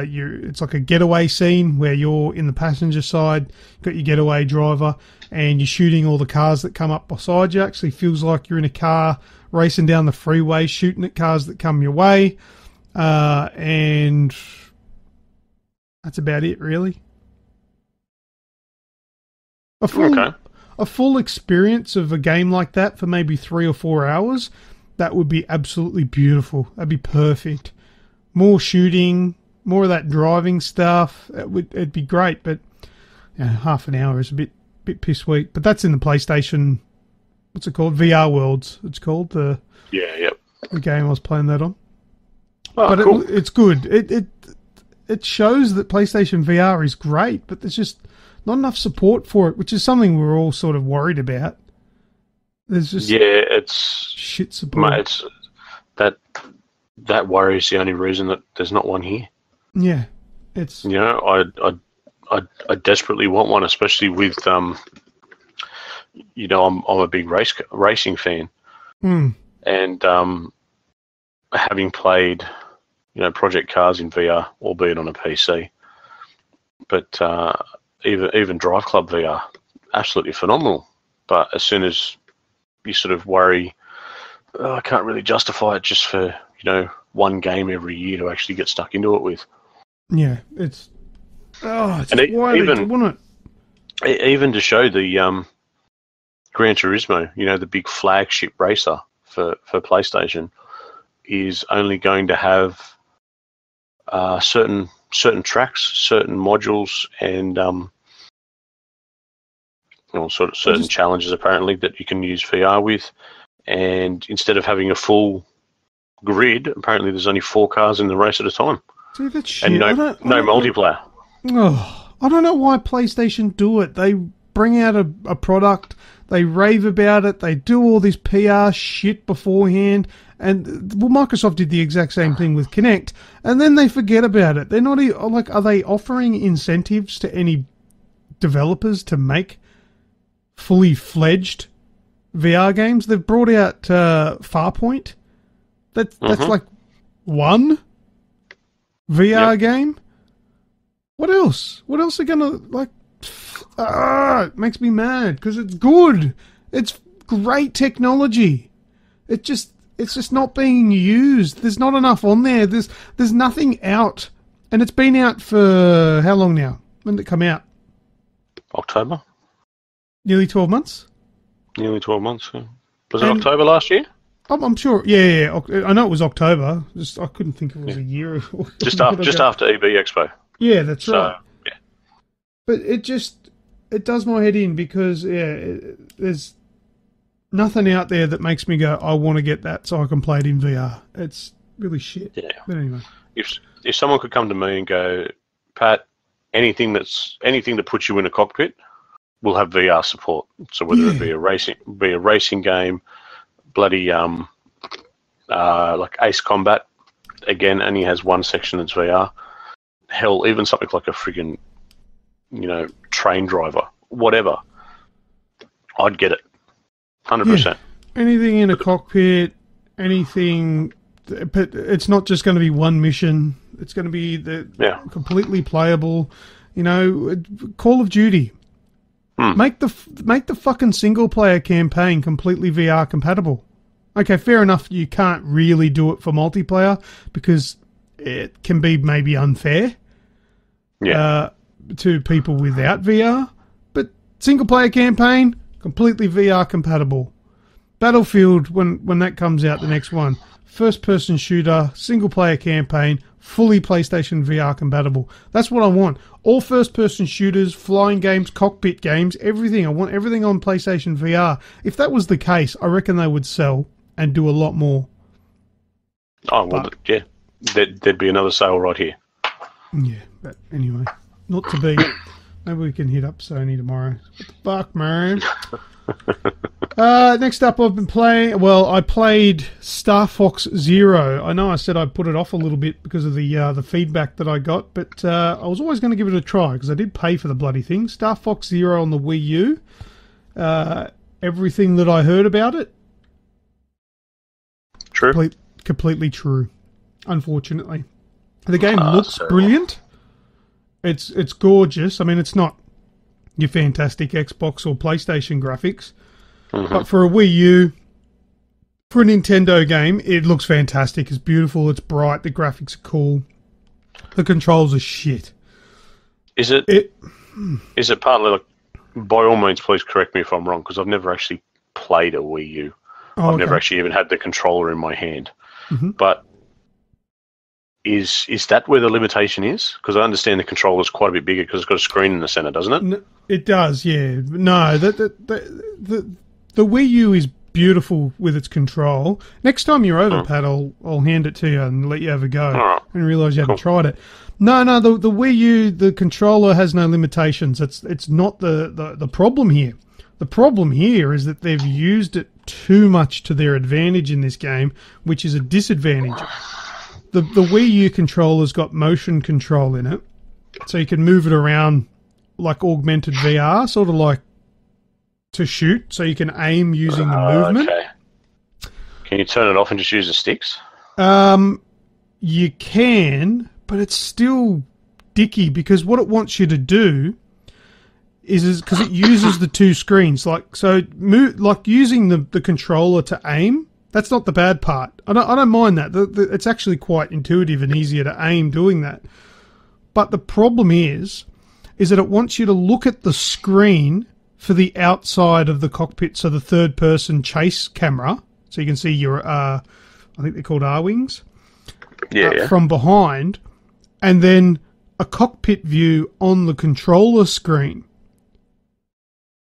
it's like a getaway scene where you're in the passenger side, got your getaway driver, and you're shooting all the cars that come up beside you. Actually feels like you're in a car racing down the freeway, shooting at cars that come your way. And that's about it, really. A full experience of a game like that for maybe 3 or 4 hours, that would be absolutely beautiful. That'd be perfect. More shooting, more of that driving stuff. It'd be great, but half an hour is a bit piss weak. But that's in the PlayStation. What's it called? VR Worlds. It's called the game I was playing that on. Oh, but cool. It's good. It shows that PlayStation VR is great, but there's just not enough support for it, which is something we're all sort of worried about. There's just it's shit support. Mate, it's that worry is the only reason that there's not one here. Yeah, it's I desperately want one, especially with I'm a big racing fan, and having played Project Cars in VR, albeit on a PC, but even Drive Club VR, absolutely phenomenal. But as soon as you sort of worry, I can't really justify it just for one game every year to actually get stuck into it with. Yeah, it's just why they want it. Even to show the Gran Turismo, the big flagship racer for PlayStation, is only going to have certain tracks, certain modules, and certain challenges apparently that you can use VR with. And instead of having a full grid, apparently there's only 4 cars in the race at a time. See, that's shit. And no multiplayer. Oh, I don't know why PlayStation do it. They bring out a product, they rave about it, they do all this PR shit beforehand, and Microsoft did the exact same thing with Kinect, and then they forget about it. They're not like, are they offering incentives to any developers to make fully fledged VR games? They've brought out Farpoint. That's like one VR game. What else? What else are gonna like? It makes me mad because it's good. It's great technology. It's just not being used. There's not enough on there. There's nothing out, and it's been out for how long now? When did it come out? October. Nearly 12 months. Nearly 12 months. Yeah. Was it October last year? I'm sure. Yeah. I know it was October. I couldn't think it was a year. Just after EB Expo. Yeah, that's right. Yeah. But it does my head in because there's nothing out there that makes me go, I want to get that so I can play it in VR. It's really shit. Yeah. But anyway, if someone could come to me and go, Pat, anything that puts you in a cockpit will have VR support. So whether it be a racing game, bloody like Ace Combat, again, only has one section that's VR. Hell, even something like a friggin', train driver, whatever, I'd get it, 100%. Yeah. Anything in a cockpit, anything, but it's not just going to be one mission. It's going to be completely playable. Call of Duty. Make the fucking single player campaign completely VR compatible. Okay, fair enough. You can't really do it for multiplayer because it can be maybe unfair. To people without VR, but single player campaign completely VR compatible. Battlefield, when that comes out, the next one, first person shooter, single player campaign, fully PlayStation VR compatible. That's what I want. All first person shooters, flying games, cockpit games, everything. I want everything on PlayStation VR. If that was the case, I reckon they would sell and do a lot more. Oh, well, yeah. There'd be another sale right here. Yeah, but anyway, not to be. Maybe we can hit up Sony tomorrow. What the fuck, man? Next up, I've been playing. Well, I played Star Fox Zero. I know I said I put it off a little bit because of the feedback that I got, but I was always going to give it a try because I did pay for the bloody thing. Star Fox Zero on the Wii U. Everything that I heard about it, true. Completely true. Unfortunately, the game looks brilliant. It's gorgeous. I mean, it's not your fantastic Xbox or PlayStation graphics, but for a Wii U, for a Nintendo game, it looks fantastic. It's beautiful. It's bright. The graphics are cool. The controls are shit. Is it partly like? By all means, please correct me if I'm wrong, because I've never actually played a Wii U. I've never actually even had the controller in my hand. But is that where the limitation is? Because I understand the controller is quite a bit bigger because it's got a screen in the center, doesn't it? No, it does, yeah. No, the Wii U is beautiful with its control. Next time you're over, Pat, I'll hand it to you and let you have a go and realise you haven't tried it. No, the Wii U, the controller has no limitations. It's not the problem here. The problem here is that they've used it too much to their advantage in this game, which is a disadvantage. The Wii U controller's got motion control in it, so you can move it around like augmented VR, sort of like to shoot, so you can aim using the movement. Okay. Can you turn it off and just use the sticks? You can, but it's still dicky because what it wants you to do is because it uses the two screens, like using the controller to aim. That's not the bad part. I don't mind that. It's actually quite intuitive and easier to aim doing that. But the problem is that it wants you to look at the screen for the outside of the cockpit, so the third-person chase camera, so you can see your, I think they're called R-wings, from behind, and then a cockpit view on the controller screen.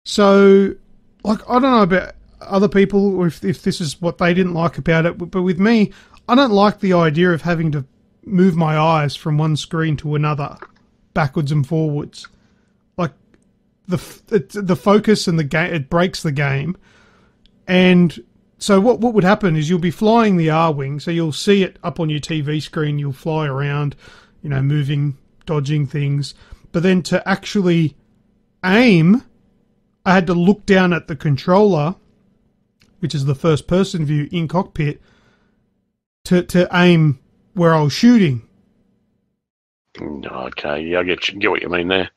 So, like, I don't know about other people, or if this is what they didn't like about it, but with me, I don't like the idea of having to move my eyes from one screen to another, backwards and forwards. Like the focus and the game, it breaks the game. And so what would happen is you'll be flying the R-wing, so you'll see it up on your TV screen. You'll fly around, you know, moving, dodging things. But then to actually aim, I had to look down at the controller, which is the first-person view in cockpit, to aim where I was shooting. Okay, yeah, I get what you mean there.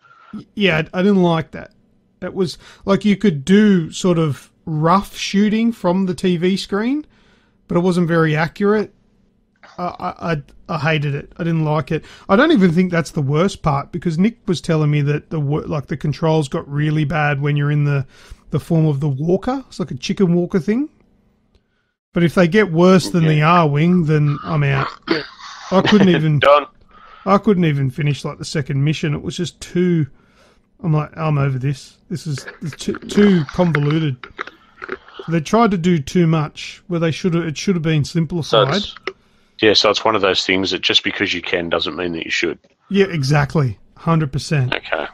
Yeah, I didn't like that. It was like you could do sort of rough shooting from the TV screen, but it wasn't very accurate. I hated it. I didn't like it. I don't even think that's the worst part, because Nick was telling me that the controls got really bad when you're in the form of the walker. It's like a chicken walker thing. But if they get worse than the R-wing, then I'm out. I couldn't even Done. I couldn't even finish like the second mission. It was just too. I'm like, I'm over this. This is too convoluted. They tried to do too much where it should have been simplified. So it's one of those things that just because you can doesn't mean that you should. Yeah, exactly. 100%. Okay,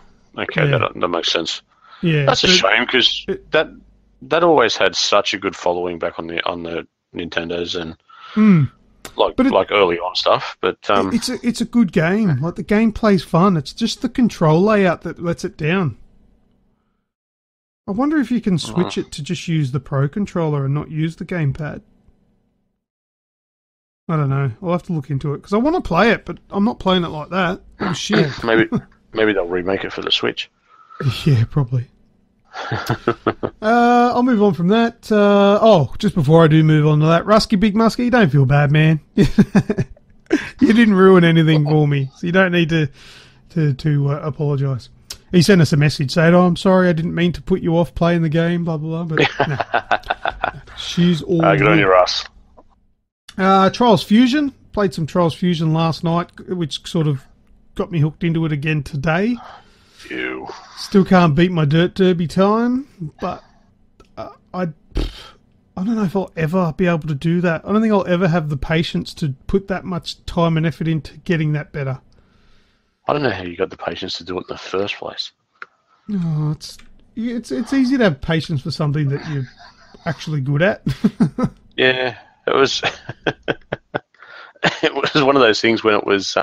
yeah. that makes sense. Yeah, that's a shame, because that always had such a good following back on the Nintendos and like early on stuff. But it's a good game. Like, the gameplay's fun. It's just the control layout that lets it down. I wonder if you can switch it to just use the Pro controller and not use the gamepad. I don't know. I'll have to look into it, because I want to play it, but I'm not playing it like that. Oh, shit. maybe they'll remake it for the Switch. Yeah, probably. I'll move on from that. Just before I do move on to that, Rusky Big Musky, don't feel bad, man. You didn't ruin anything for me, so you don't need to apologise. He sent us a message saying, "Oh, I'm sorry, I didn't mean to put you off playing the game, blah blah blah." But nah. She's all good on your ass. Trials Fusion. Played some Trials Fusion last night, which sort of got me hooked into it again today. Ew. Still can't beat my Dirt Derby time, but I don't know if I'll ever be able to do that. I don't think I'll ever have the patience to put that much time and effort into getting that better. I don't know how you got the patience to do it in the first place. Oh, it's easy to have patience for something that you're actually good at. Yeah, it was. It was one of those things when it was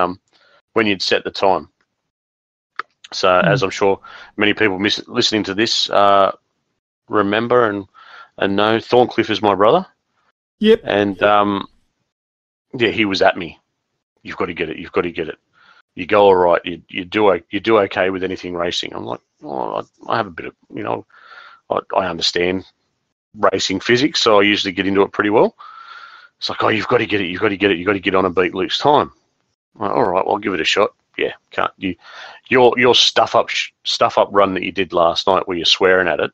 when you'd set the time. So, as I'm sure many people listening to this remember and know, Thorncliffe is my brother. Yep. And he was at me. You've got to get it. You've got to get it. You go all right. You do okay with anything racing. I'm like, I have a bit of, I understand racing physics, so I usually get into it pretty well. It's like, you've got to get it. You've got to get it. You've got to get on and beat Luke's time. I'm like, all right, well, I'll give it a shot. Yeah, can't you? Your stuff up run that you did last night, where you're swearing at it,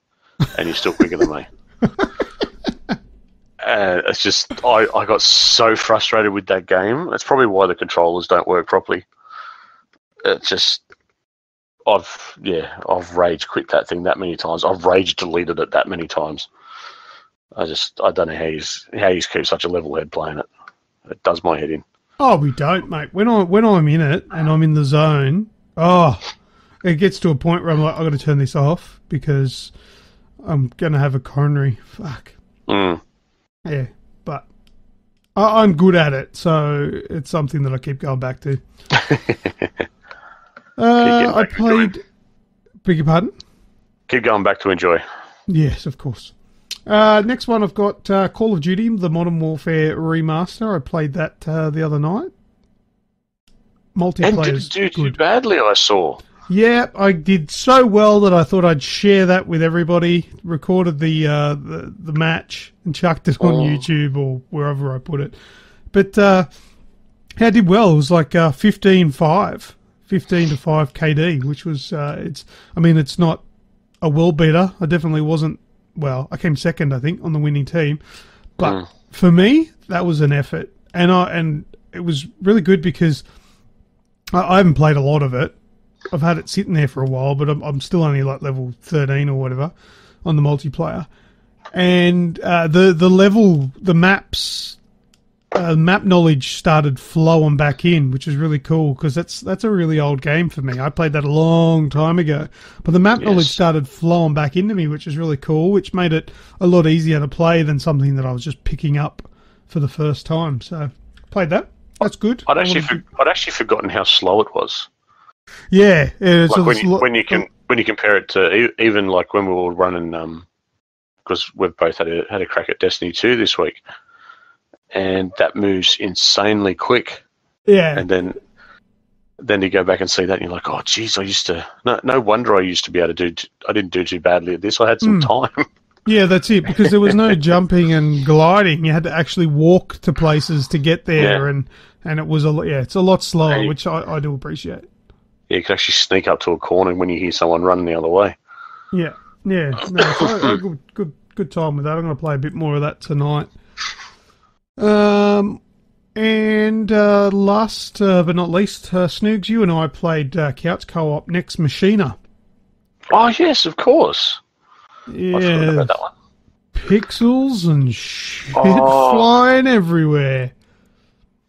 and you're still quicker than me. It's just I got so frustrated with that game. That's probably why the controllers don't work properly. It's just I've rage quit that thing that many times. I've rage deleted it that many times. I don't know how he's kept such a level head playing it. It does my head in. Oh, we don't, mate. When I'm in it and I'm in the zone, it gets to a point where I'm like, I've got to turn this off because I'm going to have a coronary. Fuck. Yeah, but I'm good at it, so it's something that I keep going back to. I played... Beg your pardon? Keep going back to enjoy. Yes, of course. Next one, I've got Call of Duty, the Modern Warfare Remaster. I played that the other night. Multiplayer. And didn't do too badly, I saw. Yeah, I did so well that I thought I'd share that with everybody. Recorded the match and chucked it on YouTube or wherever I put it. But I did well. It was like 15-5 KD, which was it's not a world beater. I definitely wasn't. Well, I came second, I think, on the winning team. But for me, that was an effort. And it was really good because I haven't played a lot of it. I've had it sitting there for a while, but I'm still only like level 13 or whatever on the multiplayer. And the maps map knowledge started flowing back in, which is really cool because that's a really old game for me. I played that a long time ago, but the map knowledge started flowing back into me, which is really cool, which made it a lot easier to play than something that I was just picking up for the first time. So played that. That's good. I'd actually forgotten how slow it was. Yeah, like when you compare it to even like when we were running, because we've both had a crack at Destiny 2 this week. And that moves insanely quick. Yeah. And then you go back and see that and you're like, oh, geez, no wonder I used to be able to I didn't do too badly at this. I had some time. Yeah, that's it, because there was no jumping and gliding. You had to actually walk to places to get there, and it was it's a lot slower, which I do appreciate. Yeah, you can actually sneak up to a corner when you hear someone running the other way. Yeah. No, so good time with that. I'm going to play a bit more of that tonight. Last but not least, Snoogs, you and I played couch co-op Next Machina. Oh yes, of course. Yeah, I forgot about that one. Pixels and shit flying everywhere.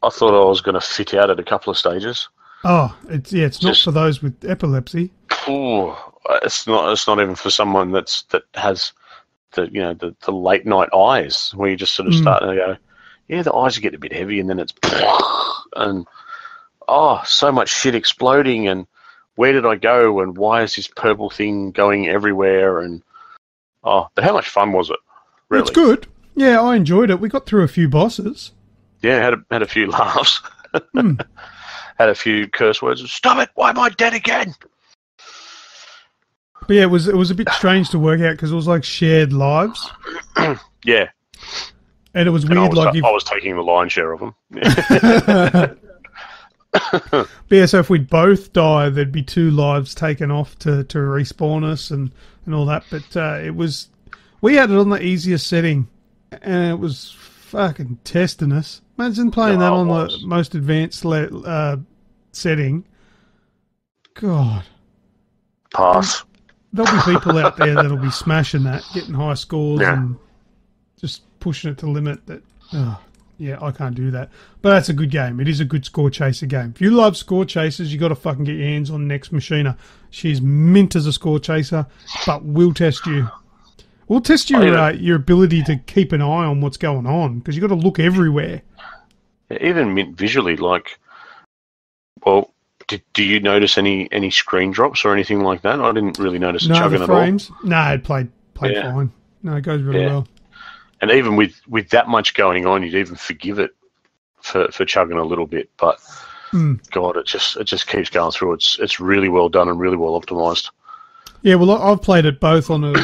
I thought I was going to fit out at a couple of stages. Oh, it's not for those with epilepsy. Oh, it's not even for someone that has the late night eyes where you just sort of start to go. Yeah, the eyes get a bit heavy, and then it's and so much shit exploding, and where did I go, and why is this purple thing going everywhere, and but how much fun was it? Really? It's good. Yeah, I enjoyed it. We got through a few bosses. Yeah, had a few laughs, had a few curse words. Stop it! Why am I dead again? But yeah, it was a bit strange to work out because it was like shared lives. Yeah. And it was weird, I was taking the lion's share of them. But yeah, so if we'd both die, there'd be 2 lives taken off to respawn us and all that. But we had it on the easiest setting, and it was fucking testing us. Imagine playing that on the most advanced setting. God. Pass. There'll be people out there that'll be smashing that, getting high scores and just pushing it to the limit that, I can't do that. But that's a good game. It is a good score chaser game. If you love score chasers, you got to fucking get your hands on Next Machina. She's mint as a score chaser, but we'll test you. We'll test your ability to keep an eye on what's going on, because you got to look everywhere. Yeah, even mint visually, like, do you notice any screen drops or anything like that? I didn't really notice it chugging at all. No, it played fine. No, it goes really well. And even with that much going on, you'd even forgive it for chugging a little bit. But God, it just keeps going through. It's really well done and really well optimized. Yeah, well, I've played it both on a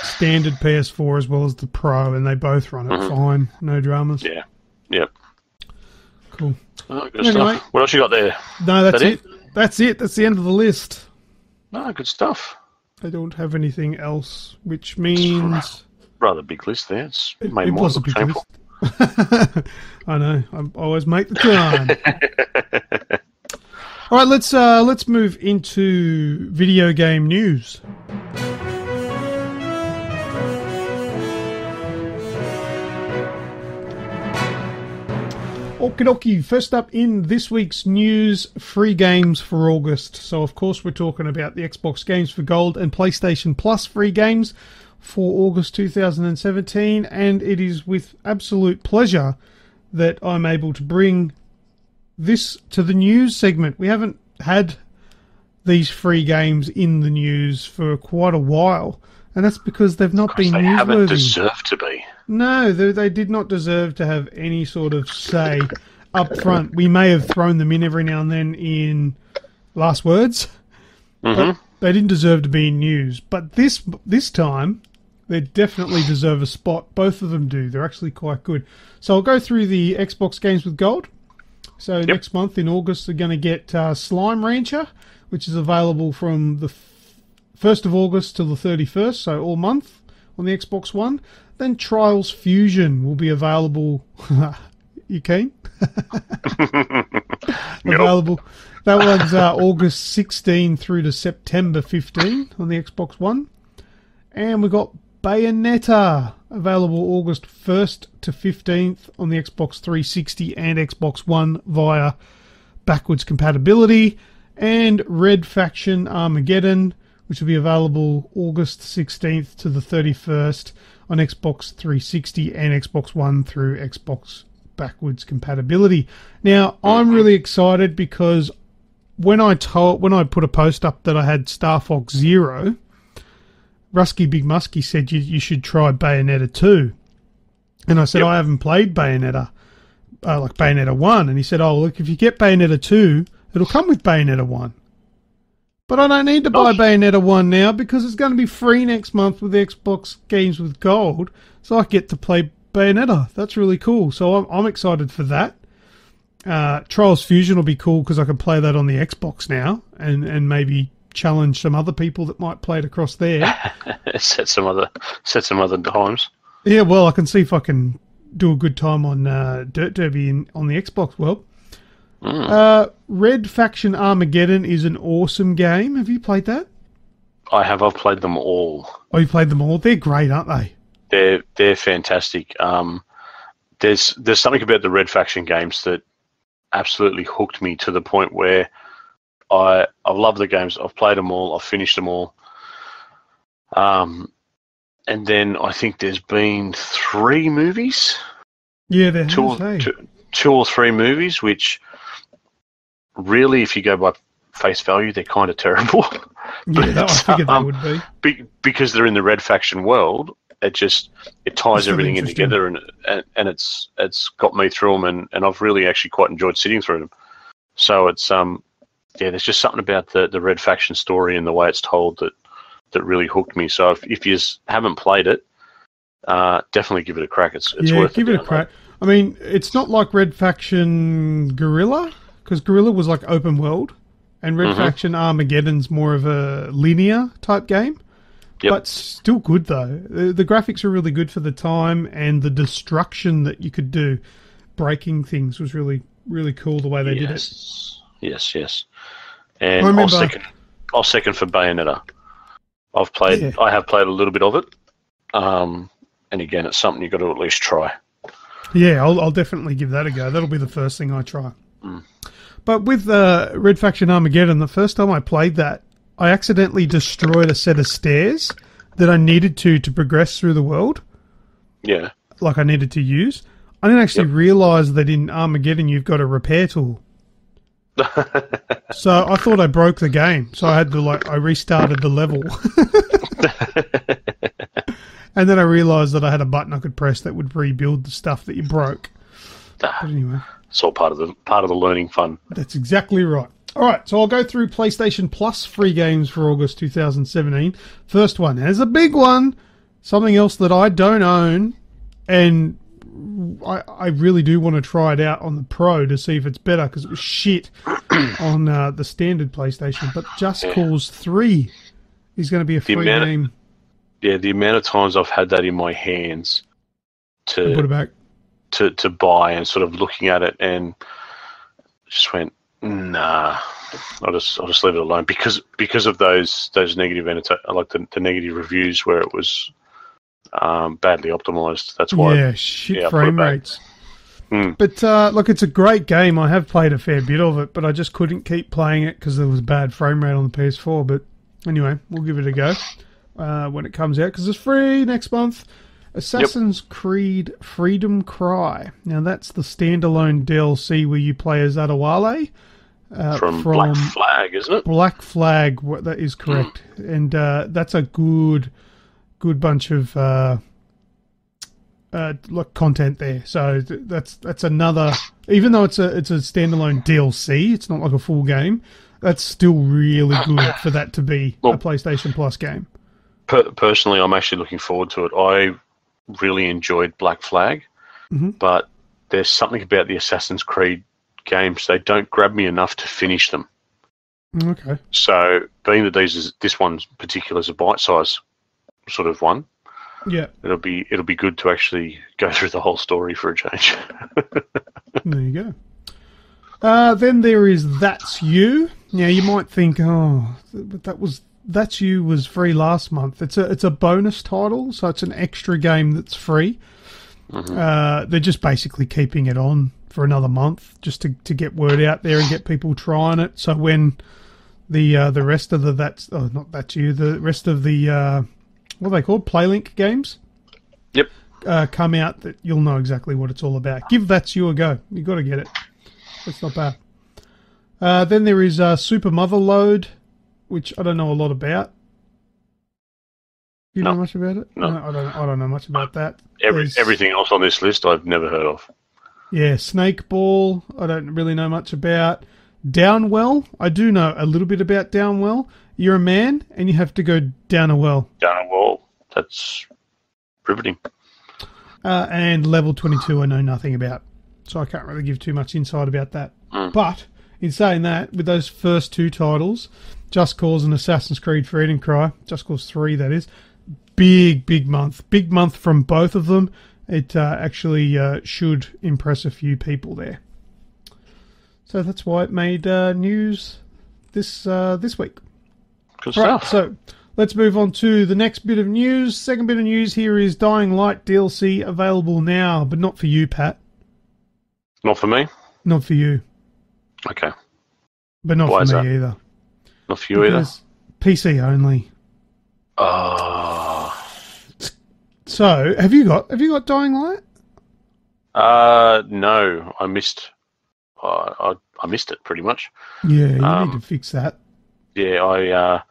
standard PS4 as well as the Pro, and they both run it fine. No dramas. Yeah. Yep. Cool. Oh, good stuff. What else you got there? No, that's it. That's it. That's the end of the list. Oh, good stuff. I don't have anything else, which means... Rather big list there. It made more look painful. I know. I always make the time. All right, let's move into video game news. Okie dokie. First up in this week's news, free games for August. So, of course, we're talking about the Xbox Games for Gold and PlayStation Plus free games for August 2017, and it is with absolute pleasure that I'm able to bring this to the news segment. We haven't had these free games in the news for quite a while, and that's because they've not been newsworthy. They haven't deserved to be. No, they did not deserve to have any sort of say up front. We may have thrown them in every now and then in last words, but they didn't deserve to be in news. But this time, they definitely deserve a spot. Both of them do. They're actually quite good. So I'll go through the Xbox Games with Gold. So next month in August, we're going to get Slime Rancher, which is available from the 1st of August till the 31st, so all month on the Xbox One. Then Trials Fusion will be available. You keen? Available. That one's August 16 through to September 15 on the Xbox One. And we've got Bayonetta available August 1st to 15th on the Xbox 360 and Xbox One via backwards compatibility. And Red Faction Armageddon, which will be available August 16th to the 31st on Xbox 360 and Xbox One through Xbox backwards compatibility. Now, I'm really excited because when I put a post up that I had Star Fox Zero, Rusky Big Muskie said you should try Bayonetta 2. And I said, I haven't played Bayonetta, like Bayonetta 1. And he said, oh, look, if you get Bayonetta 2, it'll come with Bayonetta 1. But I don't need to buy Bayonetta 1 now because it's going to be free next month with Xbox Games with Gold. So I get to play Bayonetta. That's really cool. So I'm excited for that. Trials Fusion will be cool because I can play that on the Xbox now and maybe challenge some other people that might play it across there. set some other times. Yeah, well, I can see if I can do a good time on Dirt Derby on the Xbox World. Red Faction Armageddon is an awesome game. Have you played that? I have. I've played them all. Oh, you played them all? They're great, aren't they? They're fantastic. There's something about the Red Faction games that absolutely hooked me to the point where I love the games. I've played them all. I've finished them all. And then I think there's been 3 movies. Yeah, there two or three movies, which really, if you go by face value, they're kind of terrible. Yeah, I figured they would be. Because they're in the Red Faction world. It ties everything in together, and it's got me through them, and I've really actually quite enjoyed sitting through them. So it's there's just something about the Red Faction story and the way it's told that really hooked me. So if you haven't played it, definitely give it a crack. It's worth it. Give it a crack. I mean, it's not like Red Faction Guerrilla, because Guerrilla was like open world, and Red Faction Armageddon's more of a linear type game. Yep. But still good, though. The graphics are really good for the time, and the destruction that you could do, breaking things, was really, really cool the way they did it. Yes. And I'll second for Bayonetta. I have played a little bit of it. And again, it's something you've got to at least try. Yeah, I'll definitely give that a go. That'll be the first thing I try. But with Red Faction Armageddon, the first time I played that, I accidentally destroyed a set of stairs that I needed to progress through the world. Yeah. Like I needed to use. I didn't actually realise that in Armageddon you've got a repair tool. So I thought I broke the game. So I had to I restarted the level. And then I realised that I had a button I could press that would rebuild the stuff that you broke. But anyway. It's all part of the learning fun. That's exactly right. All right, so I'll go through PlayStation Plus free games for August 2017. First one, there's a big one. Something else that I don't own, and I really do want to try it out on the Pro to see if it's better, because it was shit on the standard PlayStation. But Just Cause 3 is going to be a free game. The amount of times I've had that in my hands to put it back. To buy, and sort of looking at it and just went, nah, I'll just leave it alone because of those negative the negative reviews where it was badly optimized. That's why. Shit frame rates. But look, it's a great game. I have played a fair bit of it, but I just couldn't keep playing it because there was a bad frame rate on the PS4. But anyway, we'll give it a go when it comes out because it's free next month. Assassin's Creed Freedom Cry. Now, that's the standalone DLC where you play as Adewale. From Black Flag, isn't it? Black Flag, that is correct. And that's a good bunch of content there. So that's another... Even though it's a standalone DLC, it's not like a full game, that's still really good for that to be a PlayStation Plus game. Personally, I'm actually looking forward to it. I really enjoyed Black Flag, but there's something about the Assassin's Creed games, they don't grab me enough to finish them. Okay. So, being that this one particular is a bite-size sort of one, it'll be good to actually go through the whole story for a change. There you go. Then there is That's You. Now, you might think, but that was That's You was free last month. It's a bonus title, so it's an extra game that's free. They're just basically keeping it on for another month just to get word out there and get people trying it. So when the rest of the the rest of the what are they called, Playlink games? Yep. Come out, that you'll know exactly what it's all about. Give That's You a go. You got to get it. It's not bad. Then there is Super Motherload, which I don't know a lot about. You know much about it? No. I don't know much about that. Everything else on this list I've never heard of. Yeah, Snake Ball, I don't really know much about. Downwell, I do know a little bit about Downwell. You're a man and you have to go down a well. Down a well, that's riveting. And Level 22 I know nothing about, so I can't really give too much insight about that. But in saying that, with those first two titles, Just Cause and Assassin's Creed Freedom Cry, Just Cause 3 that is, big month. Big month from both of them. It actually should impress a few people there. So that's why it made news this week. Good stuff. Right, so let's move on to the next bit of news. Second bit of news here is Dying Light DLC available now, but not for you, Pat. Not for me? Not for you. Okay. But not Why for is me that? either. Not for you either? PC only. Oh. So, have you got Dying Light? No, I missed. I missed it pretty much. Yeah, you need to fix that. Yeah, I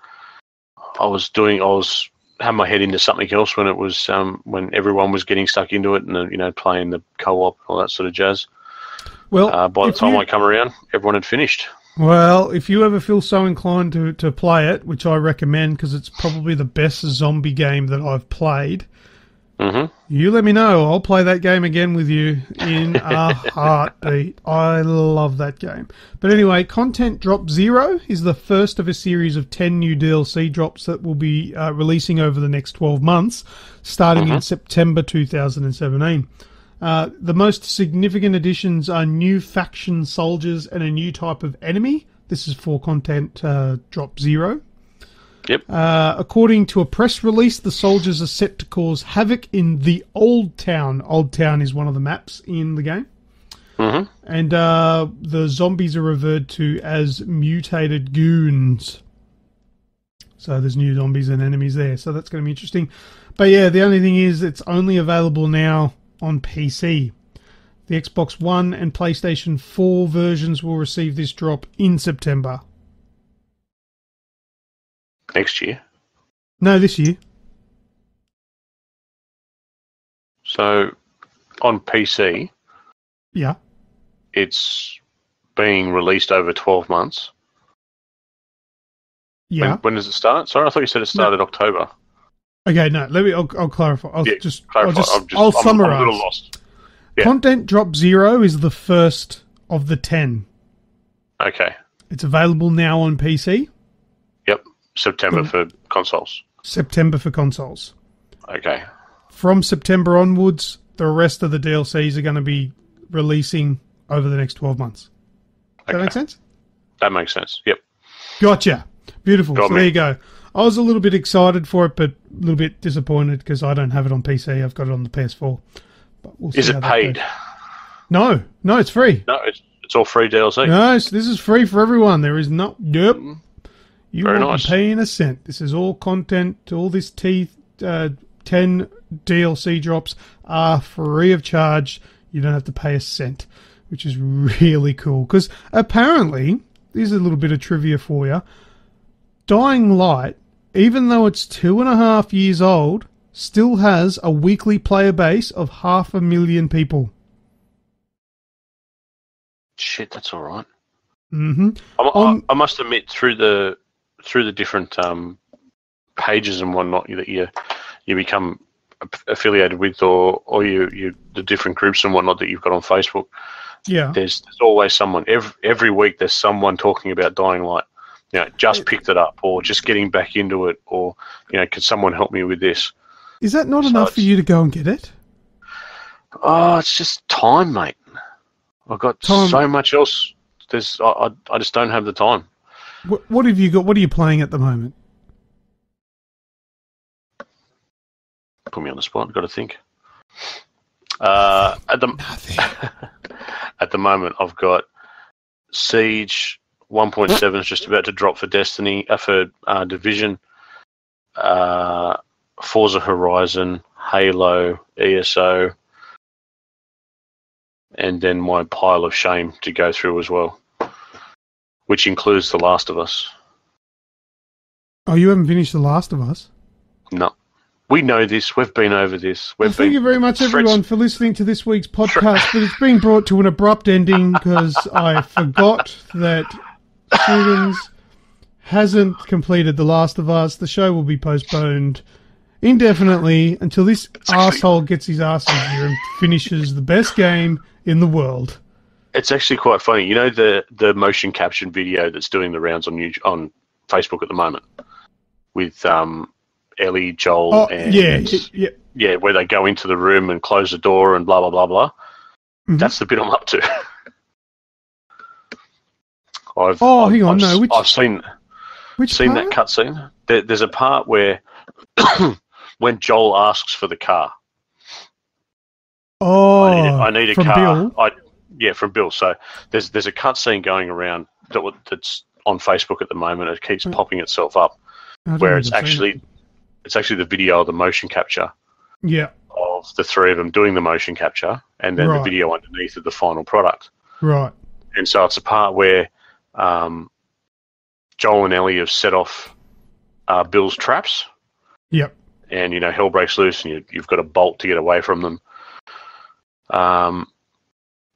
had my head into something else when it was when everyone was getting stuck into it and playing the co-op and all that sort of jazz. Well, by the time I come around, everyone had finished. Well, if you ever feel so inclined to play it, which I recommend because it's probably the best zombie game that I've played, you let me know. I'll play that game again with you in a heartbeat. I love that game. But anyway, Content Drop Zero is the first of a series of 10 new DLC drops that will be releasing over the next 12 months, starting in September 2017. The most significant additions are new faction soldiers and a new type of enemy. This is for Content Drop Zero. Yep. According to a press release, the soldiers are set to cause havoc in the Old Town. Old Town is one of the maps in the game. And the zombies are referred to as mutated goons. So there's new zombies and enemies there. So that's going to be interesting. But yeah, the only thing is it's only available now on PC. The Xbox One and PlayStation 4 versions will receive this drop in September. Next year? No, this year. So, on PC, yeah, it's being released over 12 months. Yeah. When does it start? Sorry, I thought you said it started October. Okay, no, I'll clarify. I'll summarize. I'm a little lost. Yeah. Content Drop Zero is the first of the 10. Okay. It's available now on PC. Yep. September for consoles. September for consoles. Okay. From September onwards, the rest of the DLCs are going to be releasing over the next 12 months. Does that make sense? That makes sense. Yep. Gotcha. Beautiful. Got so me. there you go. I was a little bit excited for it, but a little bit disappointed because I don't have it on PC. I've got it on the PS4. But we'll see. Is it paid? No, it's free. No, it's all free DLC. No, this is free for everyone. There is no... Yep. You Very won't nice. be paying a cent. This is all content. All this 10 DLC drops are free of charge. You don't have to pay a cent, which is really cool. Because apparently, here's a little bit of trivia for you. Dying Light, even though it's 2.5 years old, still has a weekly player base of 500,000 people. Shit, that's all right. Mm-hmm. I must admit, through the different pages and whatnot that you become affiliated with, or you the different groups and whatnot that you've got on Facebook. Yeah, there's always someone every week. There's someone talking about Dying Light. Just picked it up, or just getting back into it, or can someone help me with this? Is that not enough for you to go and get it? Oh, it's just time, mate. I've got so much else. I just don't have the time. What have you got? What are you playing at the moment? put me on the spot. I've got to think. At the moment, I've got Siege 1.7 is just about to drop for Destiny, for Division. Forza Horizon, Halo, ESO, and then my pile of shame to go through as well, which includes The Last of Us. Oh, you haven't finished The Last of Us? No. We know this. We've been over this. Thank you very much, everyone, for listening to this week's podcast. But it's been brought to an abrupt ending because I forgot that Snoogans hasn't completed The Last of Us. The show will be postponed indefinitely until this arsehole gets his ass in here and finishes the best game in the world. It's actually quite funny. You know the motion caption video that's doing the rounds on Facebook at the moment with Ellie, Joel, and yeah, where they go into the room and close the door and blah blah blah blah. Mm-hmm. That's the bit I'm up to. I've seen that cutscene. There's a part where when Joel asks for the car. Oh, I need a from car. Bill? From Bill. So there's a cutscene going around that's on Facebook at the moment. It keeps popping itself up, where it's actually the video of the motion capture. Yeah. Of the three of them doing the motion capture, and then the video underneath of the final product. Right. And so it's a part where Joel and Ellie have set off Bill's traps. Yep. And, hell breaks loose and you've got a bolt to get away from them.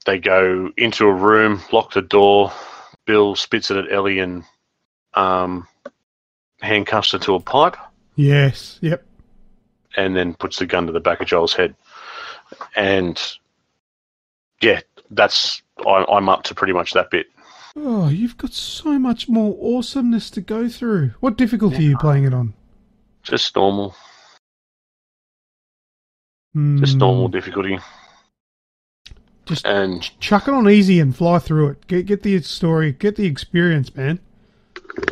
They go into a room, lock the door. Bill spits it at Ellie and handcuffs her to a pipe. Yes, yep. And then puts the gun to the back of Joel's head. And, yeah, I'm up to pretty much that bit. Oh, you've got so much more awesomeness to go through. What difficulty are you playing it on? Just normal. Just normal difficulty. Just chuck it on easy and fly through it. Get the story, get the experience, man.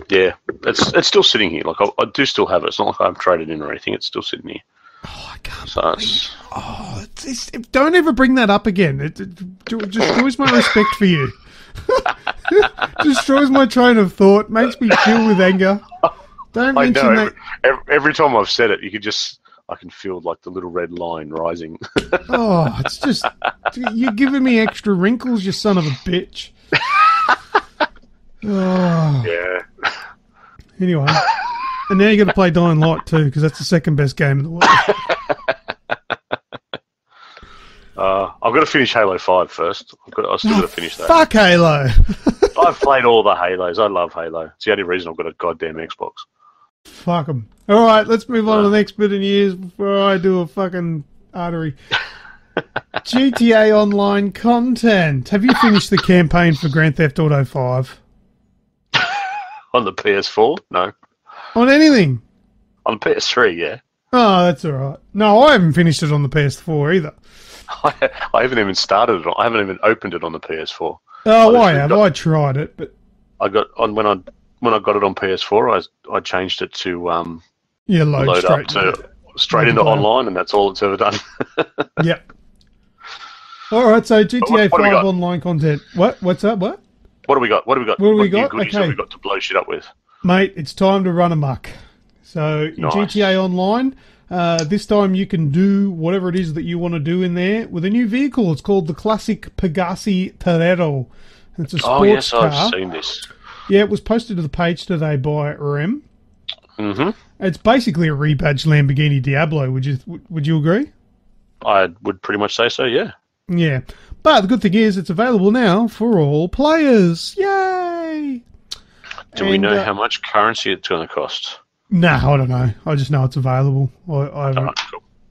Yeah, it's still sitting here. Like I do still have it. It's not like I've traded in or anything. It's still sitting here. Oh, I can't. Don't ever bring that up again. It destroys my respect for you. Destroys my train of thought. Makes me feel with anger. Don't mention that. Every time I've said it, I can feel like the little red line rising. Oh, it's just you're giving me extra wrinkles, you son of a bitch. Oh. Yeah. Anyway, and now you got to play Dying Light too, because that's the second best game in the world. I've got to finish Halo 5 first. I've still got to finish that. Fuck Halo. I've played all the Halos. I love Halo. It's the only reason I've got a goddamn Xbox. Fuck them. All right, let's move on to the next bit of news before I do a fucking artery. GTA Online content. Have you finished the campaign for Grand Theft Auto 5? On the PS4? No. On anything? On the PS3, yeah. Oh, that's all right. No, I haven't finished it on the PS4 either. I haven't even started it. I haven't even opened it on the PS4. Oh, I have. I tried it, but I got on when I got it on PS4. I changed it to load straight into online, and that's all it's ever done. Yep. All right, so GTA 5 online content. What's up? What? What do we got? What do we got? What new goodies have we got to blow shit up with? Mate, it's time to run amok. So in GTA Online, this time you can do whatever it is that you want to do in there with a new vehicle. It's called the classic Pegasi Torero. It's a sports car. I've seen this. Yeah, it was posted to the page today by Rem. Mm-hmm. It's basically a rebadged Lamborghini Diablo. Would you agree? I would pretty much say so, yeah. Yeah. But the good thing is it's available now for all players. Yay! Do we know how much currency it's going to cost? No, I don't know. I just know it's available. I haven't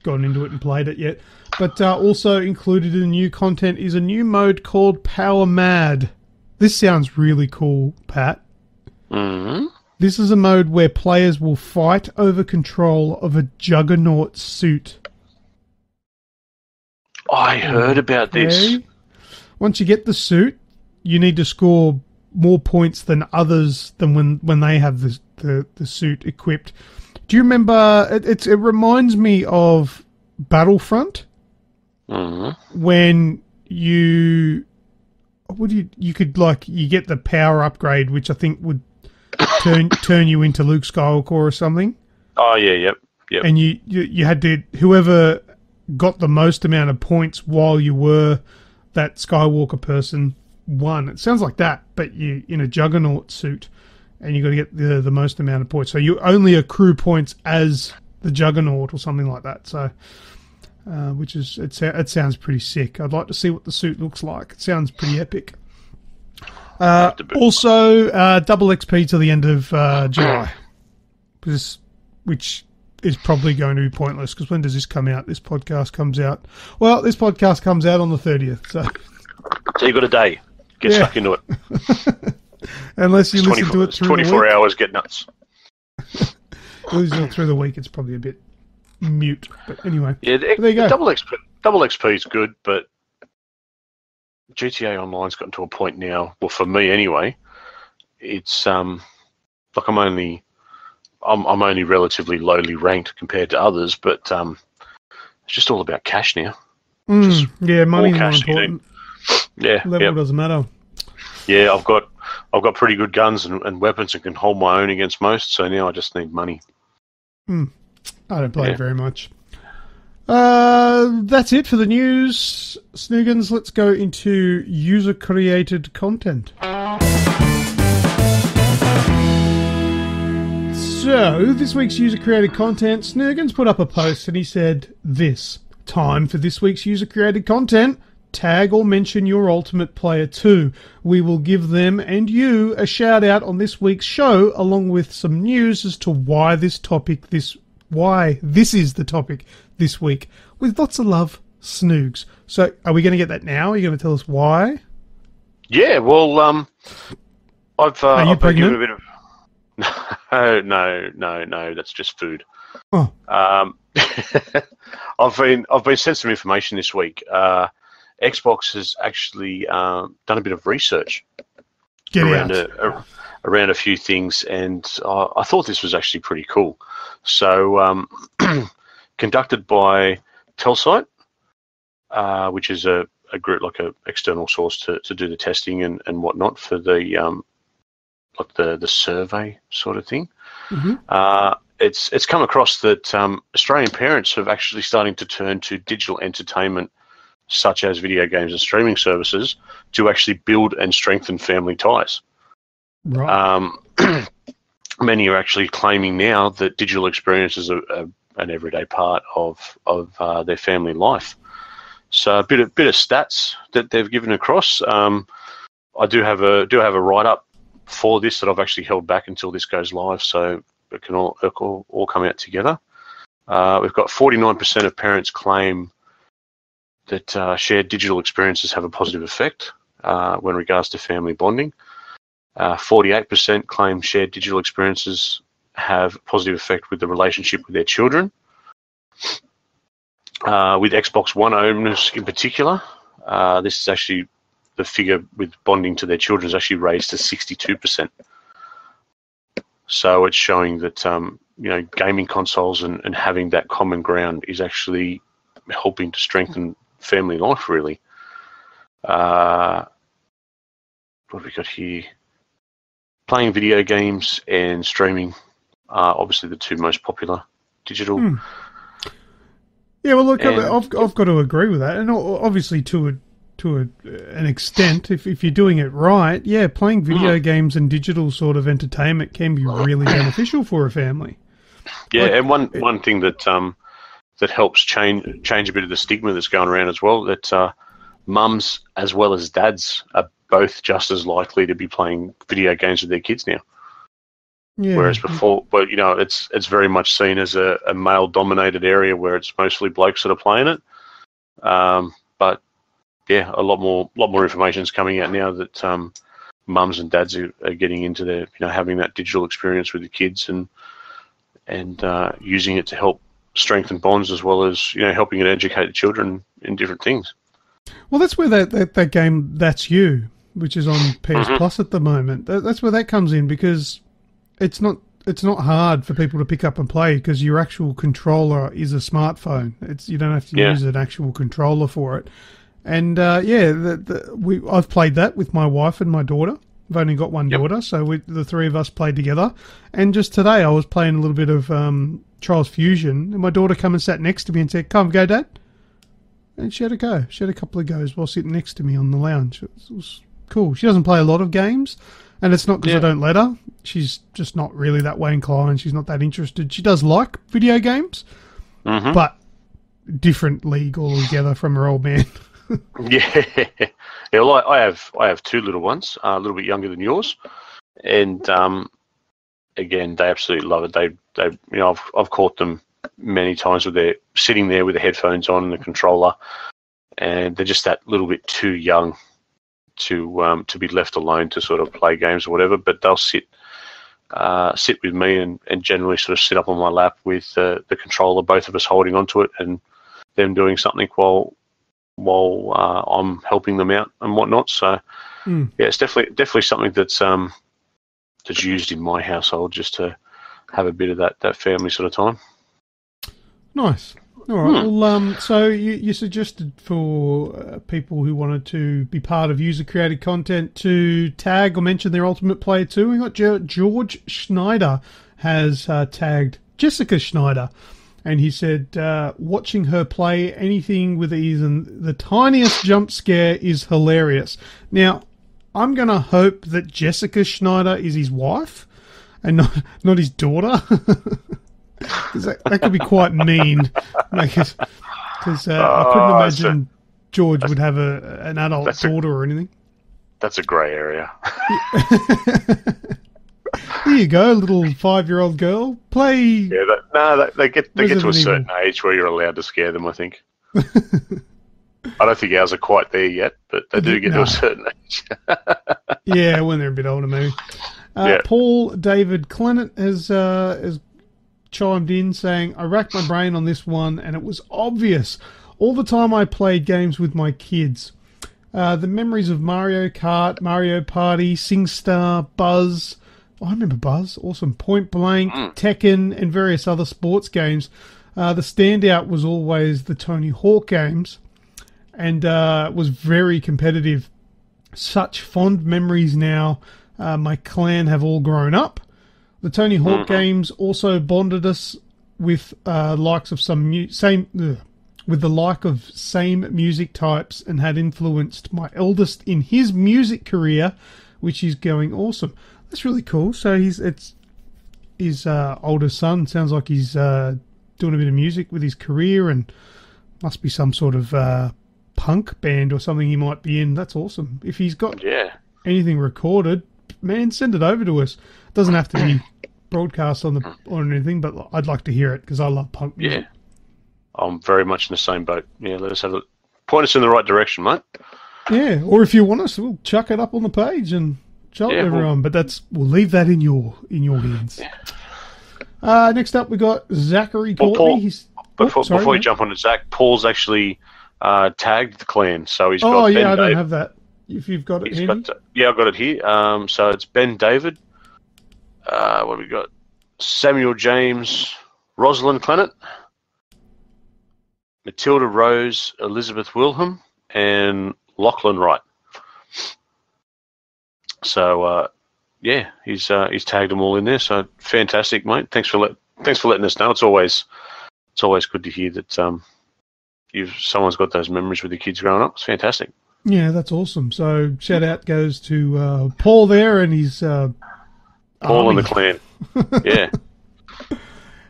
gotten into it and played it yet. But also included in the new content is a new mode called Power Mad. This sounds really cool, Pat. Mm-hmm. This is a mode where players will fight over control of a juggernaut suit. I heard about this. Once you get the suit, you need to score more points than others than when they have the suit equipped. Do you remember? It reminds me of Battlefront, when you could you get the power upgrade, which I think would turn you into Luke Skywalker or something. Oh yeah, yep. And you had to, whoever got the most amount of points while you were that Skywalker person won. It sounds like that, but you in a Juggernaut suit, and you got to get the most amount of points. So you only accrue points as the Juggernaut or something like that. So, which is it sounds pretty sick. I'd like to see what the suit looks like. It sounds pretty epic. Also, double XP to the end of July, which is probably going to be pointless, because when does this come out? This podcast comes out. Well, this podcast comes out on the 30th. So you've got a day. Get stuck into it. Unless you listen to it through 24 the week. hours, get nuts. Losing it through the week, it's probably a bit mute. But anyway, yeah, there you go. Double XP is good, but GTA Online's gotten to a point now. Well, for me anyway, it's I'm only relatively lowly ranked compared to others, but it's just all about cash now. Yeah, money's more important. Yeah, level doesn't matter. Yeah, I've got pretty good guns and weapons and can hold my own against most. So now I just need money. I don't play it very much. That's it for the news. Snoogans, let's go into user-created content. So, this week's user-created content, Snoogans put up a post and he said this: time for this week's user-created content. Tag or mention your Ultimate Player 2. We will give them and you a shout out on this week's show, along with some news as to why this is the topic this week. With lots of love, Snoogs. So, are we going to get that now? Are you going to tell us why? Yeah, well, I've been given a bit of... No, that's just food. Oh. I've been sent some information this week. Xbox has actually done a bit of research around a few things, and I thought this was actually pretty cool. So, conducted by Telsyte, which is a group, like a external source to do the testing and whatnot for the survey sort of thing. It's come across that Australian parents have actually starting to turn to digital entertainment, such as video games and streaming services, to actually build and strengthen family ties. Right. Many are actually claiming now that digital experiences are an everyday part of their family life. So a bit of stats that they've given across. I do have a write-up for this that I've actually held back until this goes live, so it can all come out together. We've got 49% of parents claim that shared digital experiences have a positive effect when regards to family bonding. 48% claim shared digital experiences have a positive effect with the relationship with their children. With Xbox One owners in particular, this is actually the figure with bonding to their children is actually raised to 62%. So it's showing that gaming consoles and having that common ground is actually helping to strengthen family life, really. What have we got here? Playing video games and streaming are obviously the two most popular digital. Yeah, well, look, I've got to agree with that, and obviously to an extent, if you're doing it right, yeah, playing video games and digital sort of entertainment can be really beneficial for a family. Yeah, and one thing that helps change a bit of the stigma that's going around as well, that mums as well as dads are both just as likely to be playing video games with their kids now. Yeah. Whereas before, it's very much seen as a male-dominated area where it's mostly blokes that are playing it. But yeah, a lot more information is coming out now that mums and dads are getting into their, having that digital experience with the kids and using it to help strengthen bonds, as well as helping it educate the children in different things. Well, that's where that game That's You, which is on PS Plus at the moment, that's where that comes in, because it's not it's not hard for people to pick up and play because your actual controller is a smartphone. You don't have to use an actual controller for it. And I've played that with my wife and my daughter. I've only got one daughter, so the three of us played together. And just today I was playing a little bit of Trials Fusion, and my daughter come and sat next to me and said, "Come, go, Dad." And she had a go. She had a couple of goes while sitting next to me on the lounge. It was cool. She doesn't play a lot of games, and it's not because I don't let her. She's just not really that way inclined. She's not that interested. She does like video games, but different league altogether from her old man. Well, I have two little ones, a little bit younger than yours, and again, they absolutely love it. They I've caught them many times where they're sitting there with the headphones on and the controller, and they're just that little bit too young to be left alone to sort of play games or whatever. But they'll sit with me and generally sort of sit up on my lap with the controller, both of us holding onto it, and them doing something while I'm helping them out and whatnot. So it's definitely something that's used in my household just to have a bit of that family sort of time. Nice. All right. Well, so you suggested for people who wanted to be part of user-created content to tag or mention their Ultimate Player too. We got George Schneider has tagged Jessica Schneider. And he said, watching her play anything with even the tiniest jump scare is hilarious. Now, I'm going to hope that Jessica Schneider is his wife and not his daughter. Because that could be quite mean. Because I couldn't imagine George would have an adult daughter or anything. That's a grey area. Here you go, little 5-year-old girl. Play. Yeah, they get to a certain age where you're allowed to scare them, I think. I don't think ours are quite there yet, but they do get to a certain age. Yeah, when they're a bit older, maybe. Paul David Clement has chimed in saying, I racked my brain on this one, and it was obvious. All the time I played games with my kids. The memories of Mario Kart, Mario Party, SingStar, Buzz. I remember Buzz. Awesome. Point Blank, Tekken, and various other sports games. The standout was always the Tony Hawk games, and was very competitive. Such fond memories now. My clan have all grown up. The Tony Hawk games also bonded us with likes of with the like of same music types, and had influenced my eldest in his music career, which is going awesome. That's really cool. So his older son sounds like he's doing a bit of music with his career, and must be some sort of punk band or something he might be in. That's awesome. If he's got anything recorded, man, send it over to us. It doesn't have to be broadcast on anything, but I'd like to hear it because I love punk music. Yeah, I'm very much in the same boat. Yeah, let us point us in the right direction, mate. Yeah, or if you want us, we'll chuck it up on the page and show everyone. But we'll leave that in your hands. Yeah. Next up, we got Zachary Courtney. Before you jump on to Zach, Paul's actually tagged the clan, so he's got. Oh yeah, I don't have that. If you've got it handy. I've got it here. So it's Ben David. What have we got? Samuel James, Rosalind Clennett, Matilda Rose, Elizabeth Wilhelm, and Lachlan Wright. So he's tagged them all in there. So fantastic, mate. Thanks for letting us know. It's always good to hear that someone's got those memories with the kids growing up. It's fantastic. Yeah, that's awesome. So shout out goes to Paul there and his Paul and the clan. Yeah.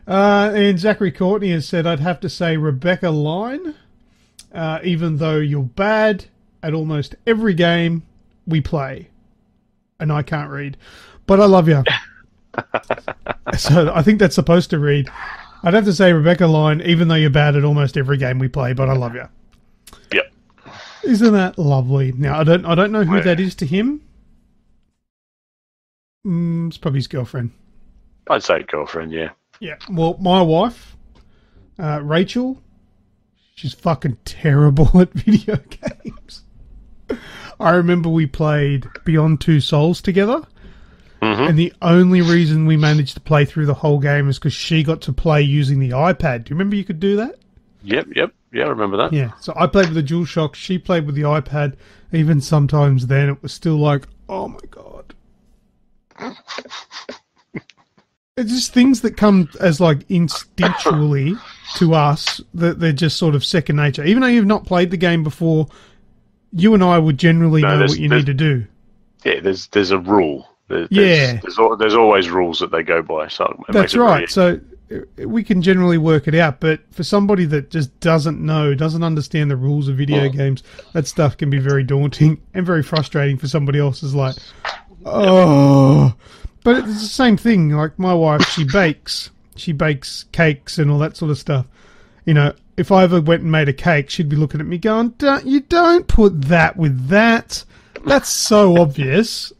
And Zachary Courtney has said, I'd have to say Rebecca Line, even though you're bad at almost every game we play. And I can't read. But I love you. So I think that's supposed to read, I'd have to say Rebecca Line, even though you're bad at almost every game we play, but I love you. Yep. Isn't that lovely? Now, I don't know who that is to him. It's probably his girlfriend. I'd say girlfriend, yeah. Yeah. Well, my wife, Rachel, she's fucking terrible at video games. I remember we played Beyond Two Souls together, And the only reason we managed to play through the whole game is because she got to play using the iPad. Do you remember you could do that? Yep. Yeah, I remember that. Yeah, so I played with the DualShock, she played with the iPad. Even sometimes then it was still like, oh my god. It's just things that come as like instinctually to us, that they're just sort of second nature. Even though you've not played the game before, you and I would generally know what you need to do. Yeah, there's a rule. There's always rules that they go by. So that's right. So we can generally work it out. But for somebody that just doesn't understand the rules of video games, that stuff can be very daunting and very frustrating for somebody else. Is like, oh. But it's the same thing. Like my wife, she bakes cakes and all that sort of stuff. You know, if I ever went and made a cake, she'd be looking at me going, "You don't put that with that. That's so obvious."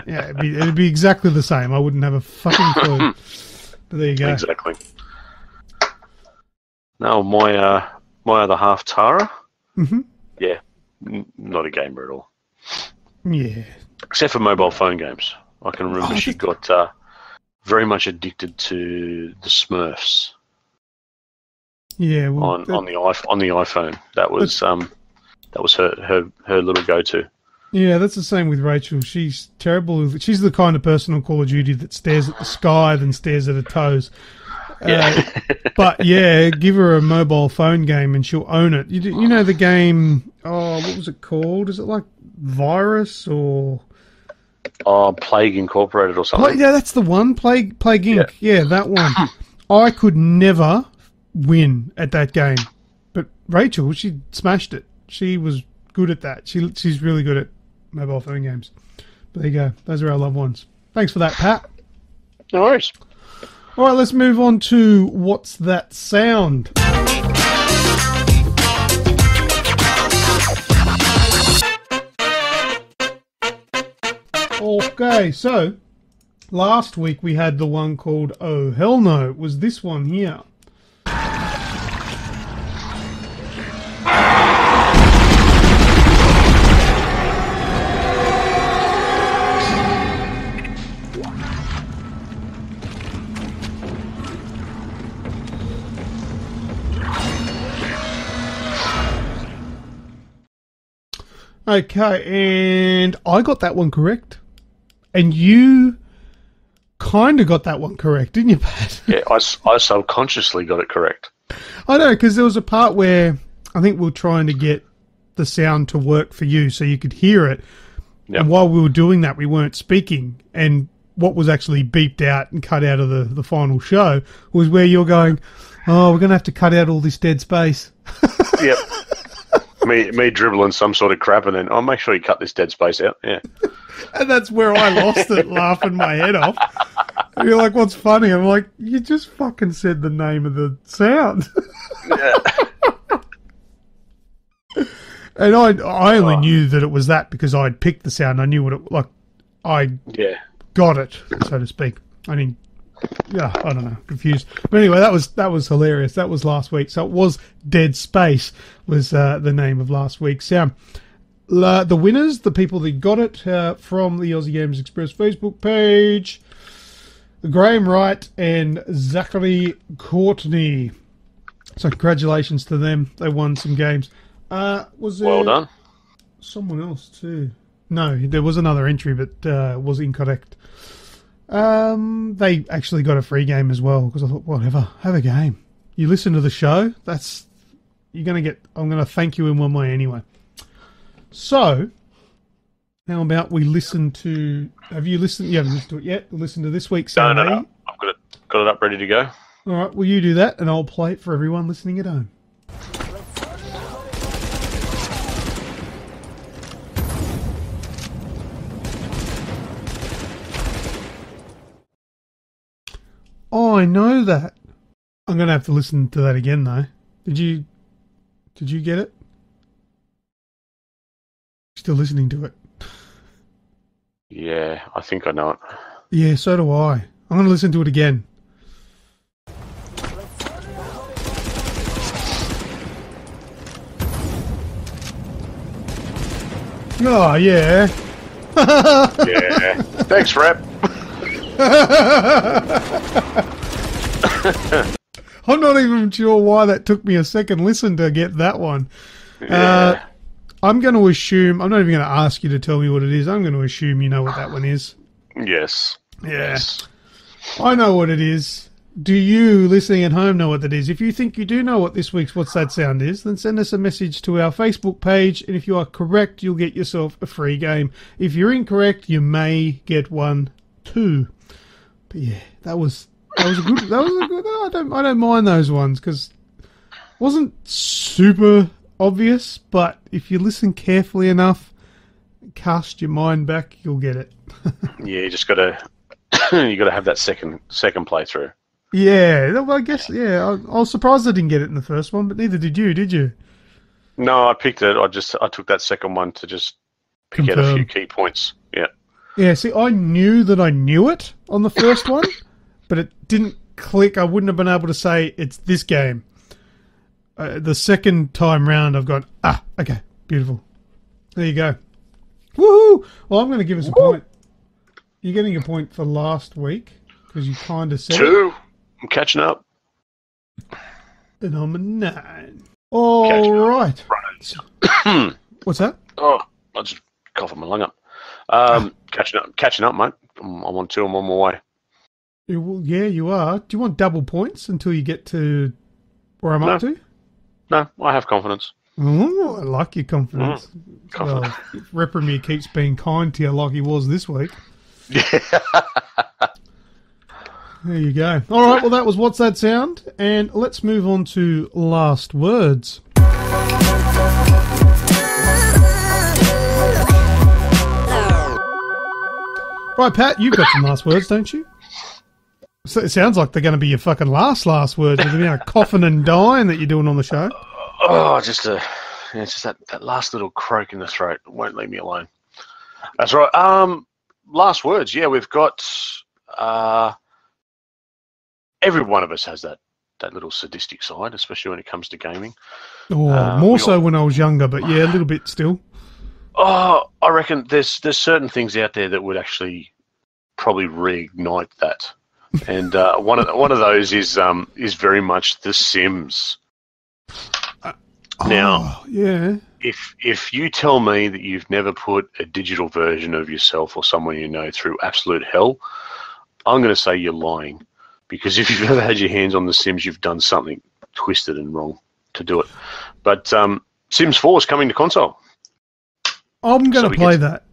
Yeah, it'd be exactly the same. I wouldn't have a fucking clue. But there you go. Exactly. Now my other half, Tara. Yeah, not a gamer at all. Yeah. Except for mobile phone games. I can remember she got very much addicted to the Smurfs. Yeah, well, on the iPhone. That was her little go-to. Yeah, that's the same with Rachel. She's terrible. She's the kind of person on Call of Duty that stares at the sky then stares at her toes. Yeah. But yeah, give her a mobile phone game and she'll own it. You know the game? Oh, what was it called? Is it like Virus or? Oh, Plague Incorporated or something. Yeah, that's the one. Plague Inc. Yeah, that one. I could never win at that game, but Rachel, she smashed it. She was good at that. She's really good at mobile phone games. But there you go. Those are our loved ones. Thanks for that, Pat. No worries. All right, let's move on to What's That Sound? Okay, so last week we had the one called Oh Hell No. It was this one here. Okay, and I got that one correct. And you kind of got that one correct, didn't you, Pat? Yeah, I subconsciously got it correct. I know, because there was a part where I think we were trying to get the sound to work for you so you could hear it. Yep. And while we were doing that, we weren't speaking. And what was actually beeped out and cut out of the final show was where you're going, oh, we're going to have to cut out all this dead space. Yep. Me dribbling some sort of crap and then, I'll make sure you cut this dead space out. Yeah. And that's where I lost it, laughing my head off. And you're like, what's funny? I'm like, you just fucking said the name of the sound. Yeah. And I only knew that it was that because I'd picked the sound. I knew what it, like, I got it, so to speak. I mean, yeah, I don't know, confused. But anyway, that was hilarious. That was last week. So it was Dead Space was the name of last week's sound. The winners, the people that got it from the Aussie Games Express Facebook page, Graham Wright and Zachary Courtney. So congratulations to them. They won some games. Was there well done. Someone else too? No, there was another entry, but was incorrect. They actually got a free game as well because I thought, whatever, have a game. You listen to the show. I'm going to thank you in one way anyway. So, how about we listen to... Have you listened? You haven't listened to it yet? We'll listen to this week's sound. No. I've got it up ready to go. All right, well, you do that, and I'll play it for everyone listening at home. Oh, I know that. I'm going to have to listen to that again, though. Did you get it? Still listening to it. Yeah, I think I know it. Yeah, so do I. I'm going to listen to it again. Oh, yeah. Yeah. Thanks, Rep. I'm not even sure why that took me a second listen to get that one. Yeah. I'm going to assume... I'm not even going to ask you to tell me what it is. I'm going to assume you know what that one is. Yes. Yeah. Yes. I know what it is. Do you, listening at home, know what that is? If you think you do know what this week's What's That Sound is, then send us a message to our Facebook page, and if you are correct, you'll get yourself a free game. If you're incorrect, you may get one too. But yeah, that was a good... I don't mind those ones, because it wasn't super obvious, but if you listen carefully enough, cast your mind back, you'll get it. Yeah, you just got to have that second playthrough. Yeah, well, I guess, yeah. I was surprised I didn't get it in the first one, but neither did you, did you? No, I picked it. I took that second one to just get a few key points. Yeah. Yeah, see, I knew that I knew it on the first one, but it didn't click. I wouldn't have been able to say it's this game. The second time round, I've gone, okay, beautiful. There you go. Woohoo! Well, I'm going to give us a point. You're getting a point for last week, because you kind of said 2. It. I'm catching up. And I'm a 9. All right. What's that? Oh, I just coughing my lung up. Catching up, mate. I'm on 2. I'm on my way. Yeah, you are. Do you want double points until you get to where I'm up to? No, I have confidence. Oh, I like your confidence. Well, if Reprimir keeps being kind to you like he was this week. Yeah. There you go. All right, well, that was What's That Sound? And let's move on to Last Words. Right, Pat, you've got some last words, don't you? So it sounds like they're going to be your fucking last words with the amount of coughing and dying that you're doing on the show. Oh, just that last little croak in the throat. It won't leave me alone. That's right. Last words. Yeah, we've got... every one of us has that little sadistic side, especially when it comes to gaming. Oh, more so when I was younger, but yeah, a little bit still. Oh, I reckon there's certain things out there that would actually probably reignite that, and one of those is very much The Sims. Now, yeah, if you tell me that you've never put a digital version of yourself or someone you know through absolute hell, I'm going to say you're lying. Because if you've ever had your hands on The Sims, you've done something twisted and wrong to do it. But Sims 4 is coming to console. I'm going to play that.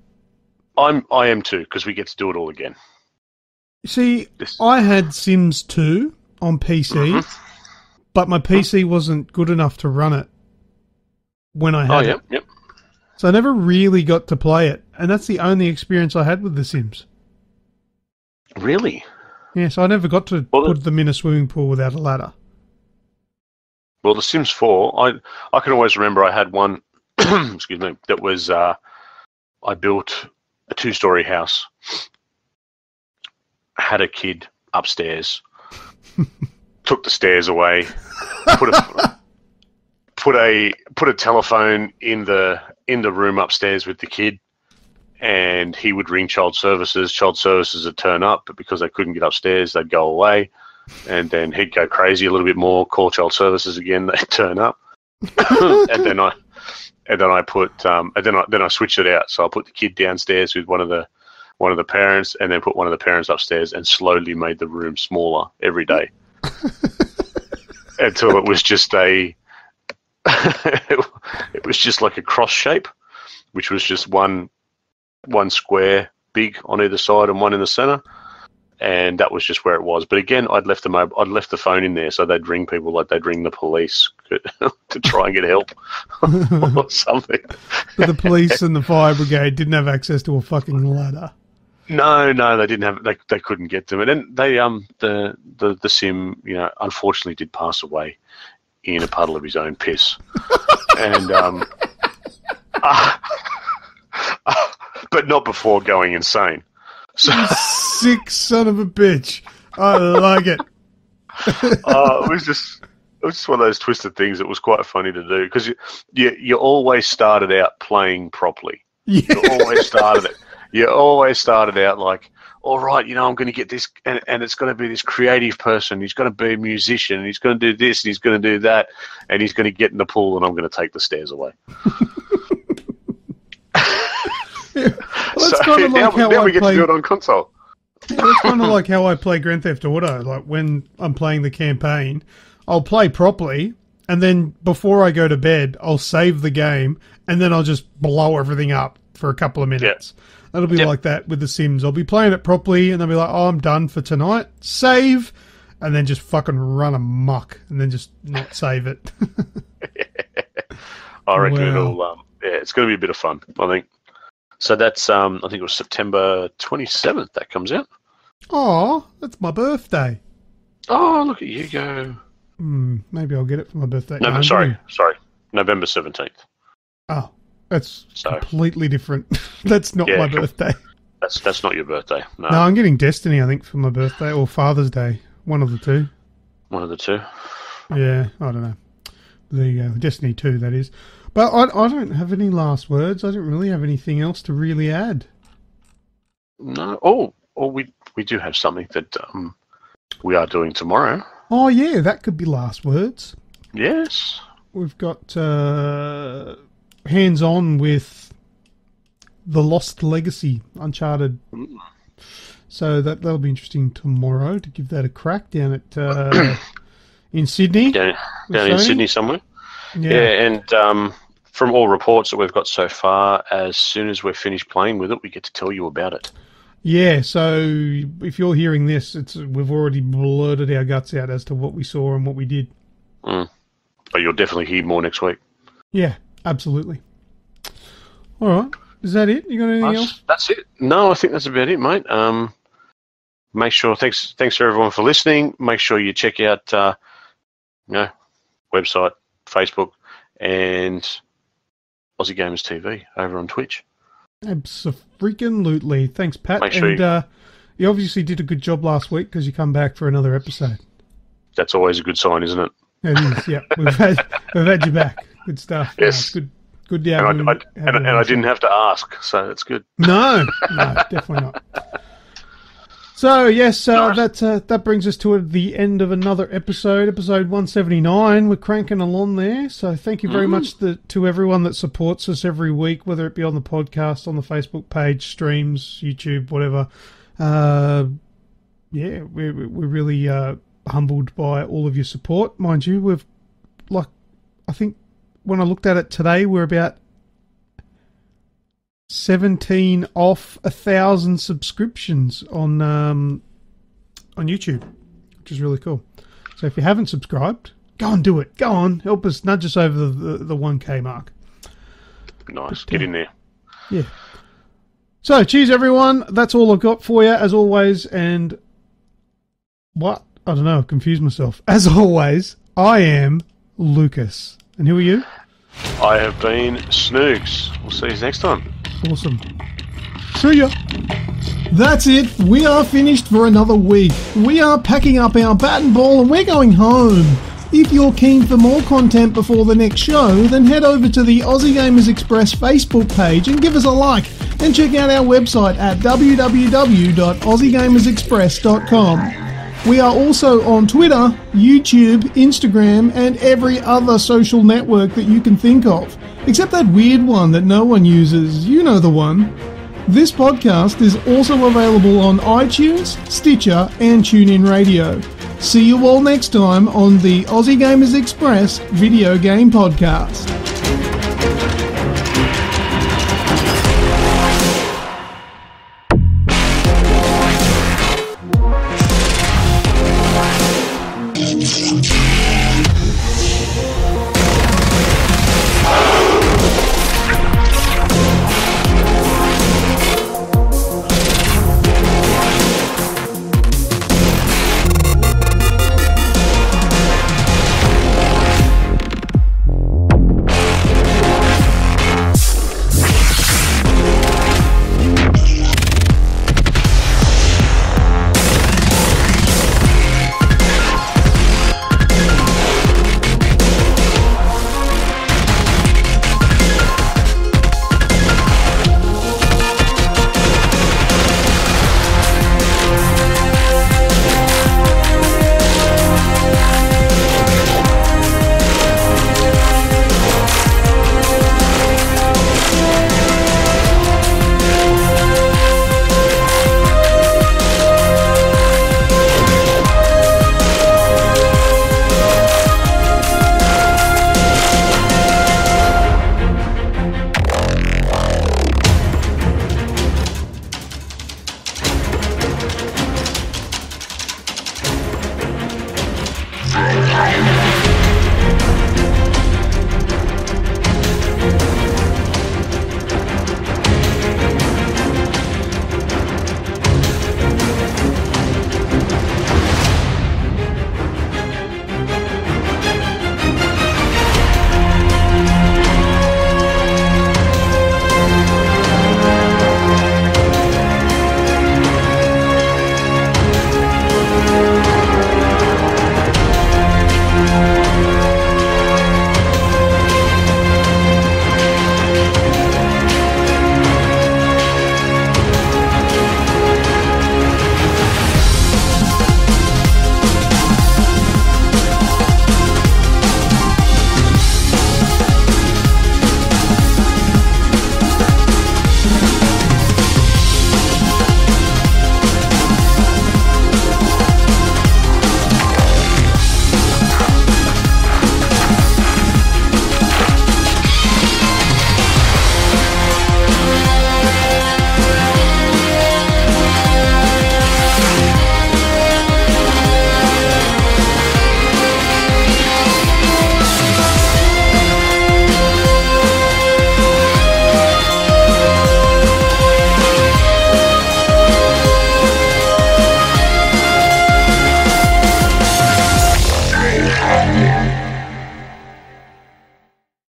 I am too, because we get to do it all again. See, I had Sims 2 on PC, but my PC wasn't good enough to run it when I had it. Yep. So I never really got to play it, and that's the only experience I had with The Sims. Really? Yeah, so I never got to put them in a swimming pool without a ladder. Well, The Sims 4, I can always remember I had one, excuse me, that was, I built a 2-story house, had a kid upstairs, took the stairs away, put a telephone in the room upstairs with the kid, and he would ring child services. Child services would turn up, but because they couldn't get upstairs, they'd go away, and then he'd go crazy a little bit more. Call child services again, they'd turn up, and then I switched it out. So I put the kid downstairs with one of the parents, and then put one of the parents upstairs, and slowly made the room smaller every day until it was just it was just like a cross shape, which was just one square big on either side and one in the center, and that was just where it was. But again, I'd left the phone in there, so they'd ring people, like they'd ring the police to try and get help or something. But the police and the fire brigade didn't have access to a fucking ladder. No, they didn't have. They couldn't get them, and then they the Sim, unfortunately did pass away in a puddle of his own piss, and but not before going insane. So sick son of a bitch. I like it. It was just one of those twisted things that was quite funny to do, because you always started out playing properly. Yeah. You always started out like, all right, I'm going to get this, and it's going to be this creative person. He's going to be a musician, and he's going to do this, and he's going to do that, and he's going to get in the pool, and I'm going to take the stairs away. Yeah. Well, that's kind of like how we get to do it on console. Yeah, that's kind of like how I play Grand Theft Auto. Like when I'm playing the campaign, I'll play properly, and then before I go to bed, I'll save the game, and then I'll just blow everything up for a couple of minutes. Yeah. That'll be like that with The Sims. I'll be playing it properly, and I'll be like, oh, I'm done for tonight. Save, and then just fucking run amok, and then just not save it. I reckon it'll, it's going to be a bit of fun, I think. So that's, I think it was September 27th that comes out. Oh, that's my birthday. Oh, look at you go. Maybe I'll get it for my birthday. No, sorry. November 17th. Oh, that's completely different. That's not my birthday. That's not your birthday. No, I'm getting Destiny, I think, for my birthday, or Father's Day. One of the two. One of the two? Yeah, I don't know. There you go. Destiny 2, that is. But I don't have any last words. I don't really have anything else to really add. No. We do have something that we are doing tomorrow. Oh, yeah, that could be last words. Yes. We've got hands-on with The Lost Legacy, Uncharted. So that'll be interesting tomorrow to give that a crack down at in Sydney. Down in Sydney somewhere. Yeah, and from all reports that we've got so far, as soon as we're finished playing with it, we get to tell you about it. Yeah, so if you're hearing this, we've already blurted our guts out as to what we saw and what we did. But you'll definitely hear more next week. Yeah, absolutely. All right, is that it? You got anything else? That's it. No, I think that's about it, mate. Make sure, thanks to everyone for listening. Make sure you check out, website, Facebook, and Aussie Gamers TV over on Twitch. Absolutely. Thanks, Pat. And you obviously did a good job last week because you come back for another episode. That's always a good sign, isn't it? It is, yeah. We've had you back. Good stuff. Yes. Good. Yeah. And I didn't have to ask, so that's good. No, definitely not. So, yes, that brings us to the end of another episode 179. We're cranking along there. So thank you very much to everyone that supports us every week, whether it be on the podcast, on the Facebook page, streams, YouTube, whatever. We're really humbled by all of your support. Mind you, I think when I looked at it today, we're about 17 off 1,000 subscriptions on YouTube, which is really cool. So if you haven't subscribed, go and do it. Go on, help us, nudge us over the 1K mark. Nice, get in there. Yeah. So cheers, everyone. That's all I've got for you, as always. And what? I don't know. I've confused myself. As always, I am Lucas. And who are you? I have been Snoogs. We'll see you next time. Awesome. See ya. That's it. We are finished for another week. We are packing up our bat and ball and we're going home. If you're keen for more content before the next show, then head over to the Aussie Gamers Express Facebook page and give us a like. And check out our website at www.aussiegamersexpress.com. We are also on Twitter, YouTube, Instagram, and every other social network that you can think of. Except that weird one that no one uses. You know the one. This podcast is also available on iTunes, Stitcher, and TuneIn Radio. See you all next time on the Aussie Gamers Express Video Game Podcast.